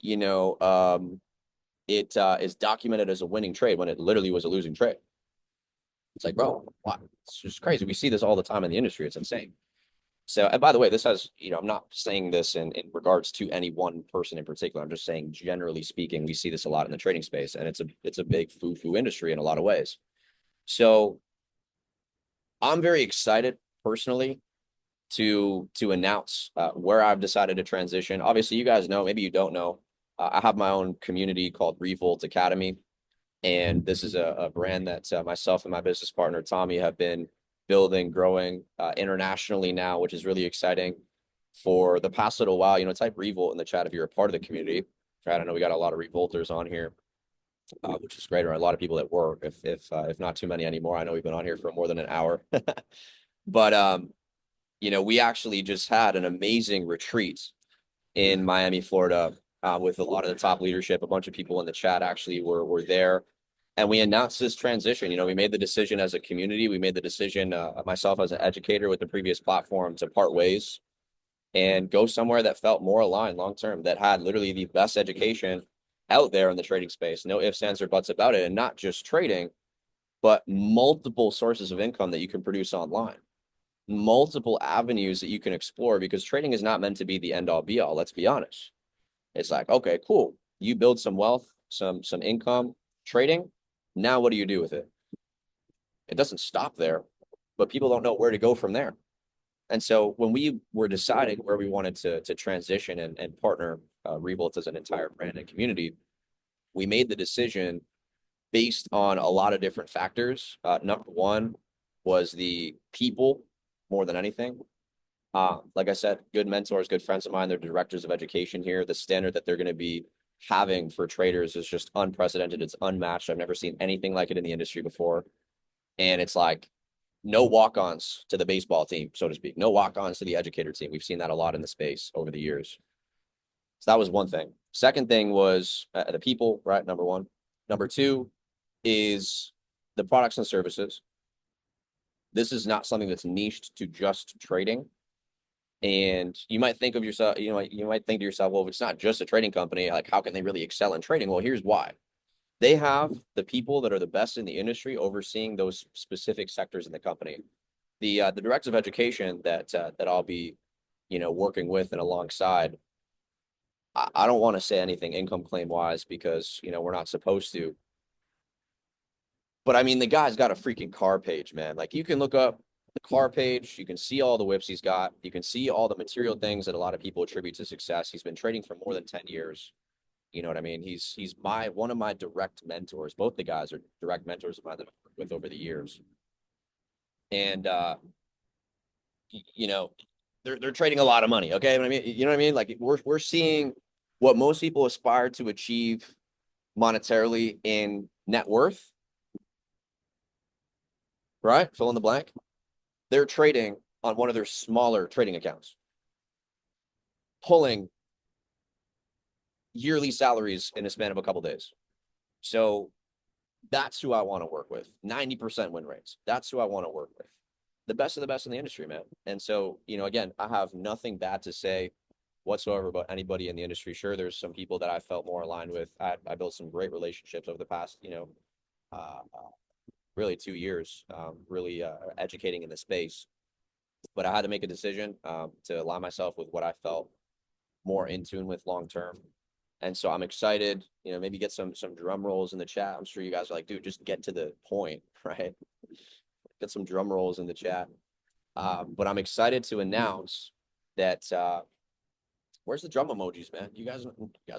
you know, it is documented as a winning trade when it literally was a losing trade. It's like, bro, wow, it's just crazy. We see this all the time in the industry. It's insane. So, and by the way, this has, I'm not saying this in regards to any one person in particular. I'm just saying, generally speaking, we see this a lot in the trading space, and it's a big foo-foo industry in a lot of ways. So I'm very excited personally to announce where I've decided to transition. Obviously, you guys know, maybe you don't know, I have my own community called Revolt Academy. And this is a brand that myself and my business partner, Tommy, have been building, growing internationally now, which is really exciting. For the past little while, type Revolt in the chat if you're a part of the community. I don't know, we got a lot of Revolters on here, which is great, or a lot of people at work, if not too many anymore. I know we've been on here for more than an hour. But, we actually just had an amazing retreat in Miami, Florida, with a lot of the top leadership. A bunch of people in the chat actually were there. And we announced this transition. We made the decision as a community. We made the decision, myself as an educator with the previous platform, to part ways and go somewhere that felt more aligned long term, that had literally the best education out there in the trading space. No ifs, ands, or buts about it. And not just trading, but multiple sources of income that you can produce online, multiple avenues that you can explore, because trading is not meant to be the end all be all. Let's be honest. It's like, okay, cool. You build some wealth, some income trading. Now what do you do with it? It doesn't stop there, but people don't know where to go from there. And so when we were deciding where we wanted to transition and partner Revolt as an entire brand and community, we made the decision based on a lot of different factors. Number one was the people more than anything. Like I said, good mentors, good friends of mine, they're directors of education here. The standard that they're going to be having for traders is just unprecedented. It's unmatched. I've never seen anything like it in the industry before. And it's like no walk-ons to the baseball team, so to speak. No walk-ons to the educator team. We've seen that a lot in the space over the years. So that was one thing. Second thing was the people, right? Number one. Number two is the products and services. This is not something that's niched to just trading. And you might think of yourself, you might think to yourself, well, if it's not just a trading company, like how can they really excel in trading? Well, here's why. They have the people that are the best in the industry overseeing those specific sectors in the company. The directors of education that I'll be, working with and alongside. I don't want to say anything income claim wise because we're not supposed to. But I mean, the guy's got a freaking car page, man. Like you can look up the car page, you can see all the whips he's got, you can see all the material things that a lot of people attribute to success. He's been trading for more than 10 years. You know what I mean? He's one of my direct mentors. Both the guys are direct mentors of mine that I've worked with over the years. And they're trading a lot of money. Okay. I mean, you know what I mean? Like we're seeing what most people aspire to achieve monetarily in net worth, right? Fill in the blank. They're trading on one of their smaller trading accounts, pulling yearly salaries in a span of a couple of days. So that's who I want to work with. 90% win rates. That's who I want to work with. The best of the best in the industry, man. And so, again, I have nothing bad to say whatsoever about anybody in the industry. Sure, there's some people that I felt more aligned with. I built some great relationships over the past, really 2 years, really educating in the space. But I had to make a decision to align myself with what I felt more in tune with long term. And so I'm excited, maybe get some drum rolls in the chat. I'm sure you guys are like, dude, just get to the point, right? Get some drum rolls in the chat. But I'm excited to announce that where's the drum emojis, man? You guys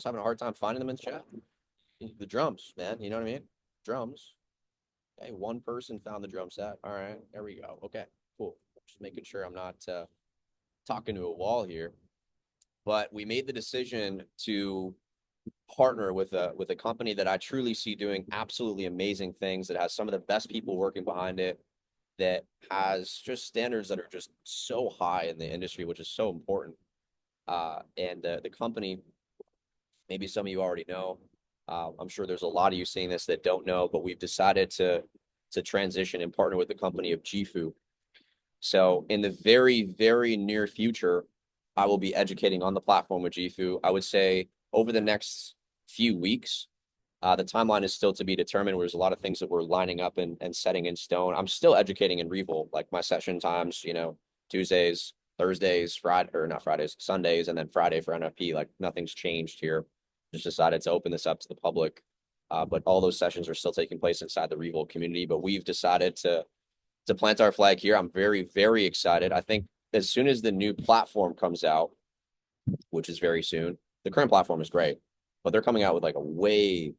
having a hard time finding them in the chat? The drums, man. You know what I mean? Drums. Okay, one person found the drum set. All right, there we go. Okay, cool. Just making sure I'm not talking to a wall here. But we made the decision to partner with a company that I truly see doing absolutely amazing things, that has some of the best people working behind it, that has just standards that are just so high in the industry, which is so important. And the company, maybe some of you already know. I'm sure there's a lot of you seeing this that don't know, but we've decided to transition and partner with the company of Jifu. So in the very, very near future, I will be educating on the platform with Jifu. I would say over the next few weeks. The timeline is still to be determined. There's a lot of things that we're lining up and setting in stone. I'm still educating in Revel, like my session times, Tuesdays, Thursdays, Friday, or not Fridays, Sundays, and then Friday for NFP. Like nothing's changed here. Just decided to open this up to the public. But all those sessions are still taking place inside the Revel community. But we've decided to plant our flag here. I'm very, very excited. I think as soon as the new platform comes out, which is very soon, the current platform is great, but they're coming out with like a way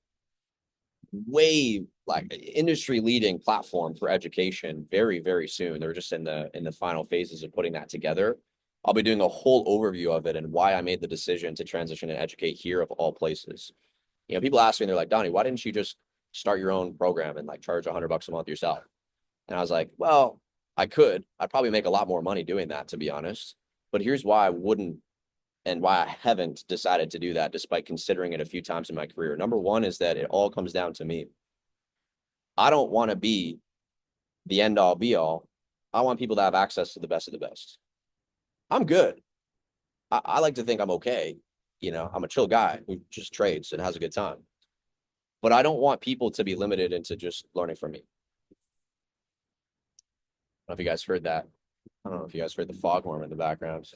like industry leading platform for education very, very soon. They're just in the final phases of putting that together. I'll be doing a whole overview of it and why I made the decision to transition and educate here of all places. People ask me, they're like, Donnie, why didn't you just start your own program and like charge $100 a month yourself? And I was like, well, I could. I'd probably make a lot more money doing that, to be honest. But here's why I wouldn't, and why I haven't decided to do that, despite considering it a few times in my career. Number one is that it all comes down to me. I don't want to be the end all be all. I want people to have access to the best of the best. I'm good. I like to think I'm okay. I'm a chill guy who just trades and has a good time. But I don't want people to be limited into just learning from me. I don't know if you guys heard that. I don't know if you guys heard the foghorn in the background.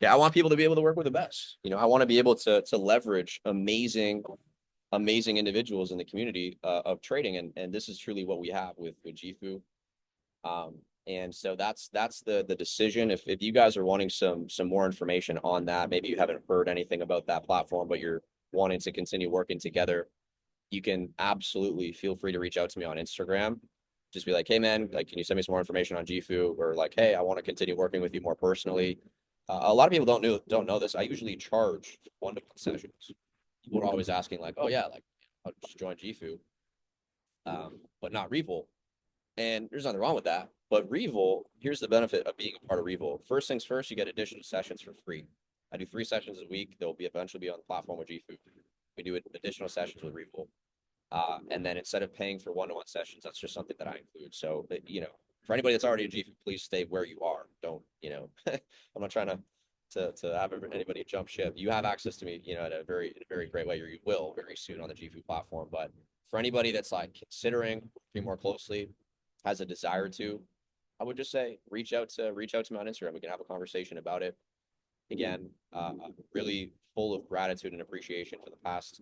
Yeah, I want people to be able to work with the best. I want to be able to leverage amazing individuals in the community of trading, and this is truly what we have with Jifu. And so that's the decision. If you guys are wanting some more information on that, maybe you haven't heard anything about that platform, but you're wanting to continue working together, you can absolutely feel free to reach out to me on Instagram. Just be like, hey man, like, can you send me some more information on Jifu? Or like, hey, I want to continue working with you more personally. A lot of people don't know this. I usually charge one-to-one sessions. People are always asking like, oh yeah, like I'll just join Jifu, but not Revel. And there's nothing wrong with that. But Revel, here's the benefit of being a part of Revel. First things first, you get additional sessions for free. I do 3 sessions a week. They'll be eventually be on the platform with Jifu. We do additional sessions with Revel. And then instead of paying for one-to-one sessions, that's just something that I include. So, for anybody that's already in Jifu, please stay where you are. Don't, I'm not trying to have anybody jump ship. You have access to me, at a very great way, or you will very soon on the Jifu platform. But for anybody that's like considering working more closely, has a desire to, I would just say reach out to me on Instagram. We can have a conversation about it. Again, really full of gratitude and appreciation for the past,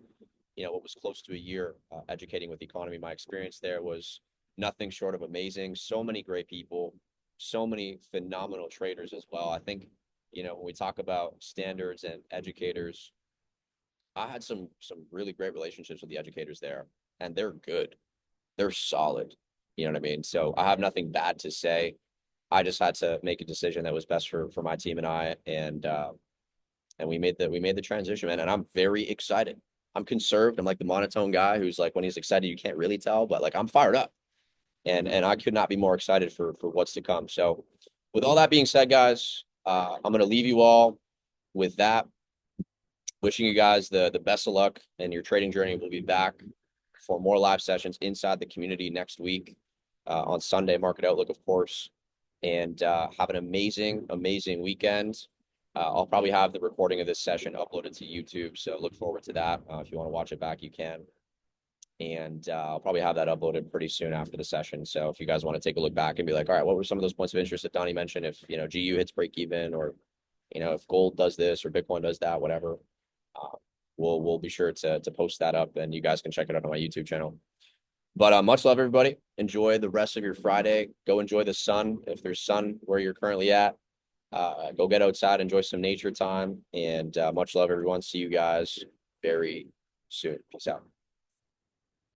what was close to a year educating with economy. My experience there was nothing short of amazing. So many great people, so many phenomenal traders as well. I think, when we talk about standards and educators, I had some really great relationships with the educators there, and they're good. They're solid. You know what I mean? So I have nothing bad to say. I just had to make a decision that was best for my team and I, and we made the transition, man. And I'm very excited. I'm conserved. I'm like the monotone guy who's like, when he's excited, you can't really tell, but like I'm fired up, and I could not be more excited for what's to come. So, with all that being said, guys, I'm gonna leave you all with that. Wishing you guys the best of luck in your trading journey. We'll be back for more live sessions inside the community next week on Sunday, Market Outlook, of course. And have an amazing weekend. I'll probably have the recording of this session uploaded to YouTube, so look forward to that. If you want to watch it back, you can. And I'll probably have that uploaded pretty soon after the session. So if you guys want to take a look back and be like, all right, what were some of those points of interest that Donnie mentioned? If, GU hits break even, or, if gold does this or Bitcoin does that, whatever, we'll be sure to post that up, and you guys can check it out on my YouTube channel. But much love, everybody. Enjoy the rest of your Friday. Go enjoy the sun. If there's sun where you're currently at, go get outside, enjoy some nature time. And much love, everyone. See you guys very soon. Peace out.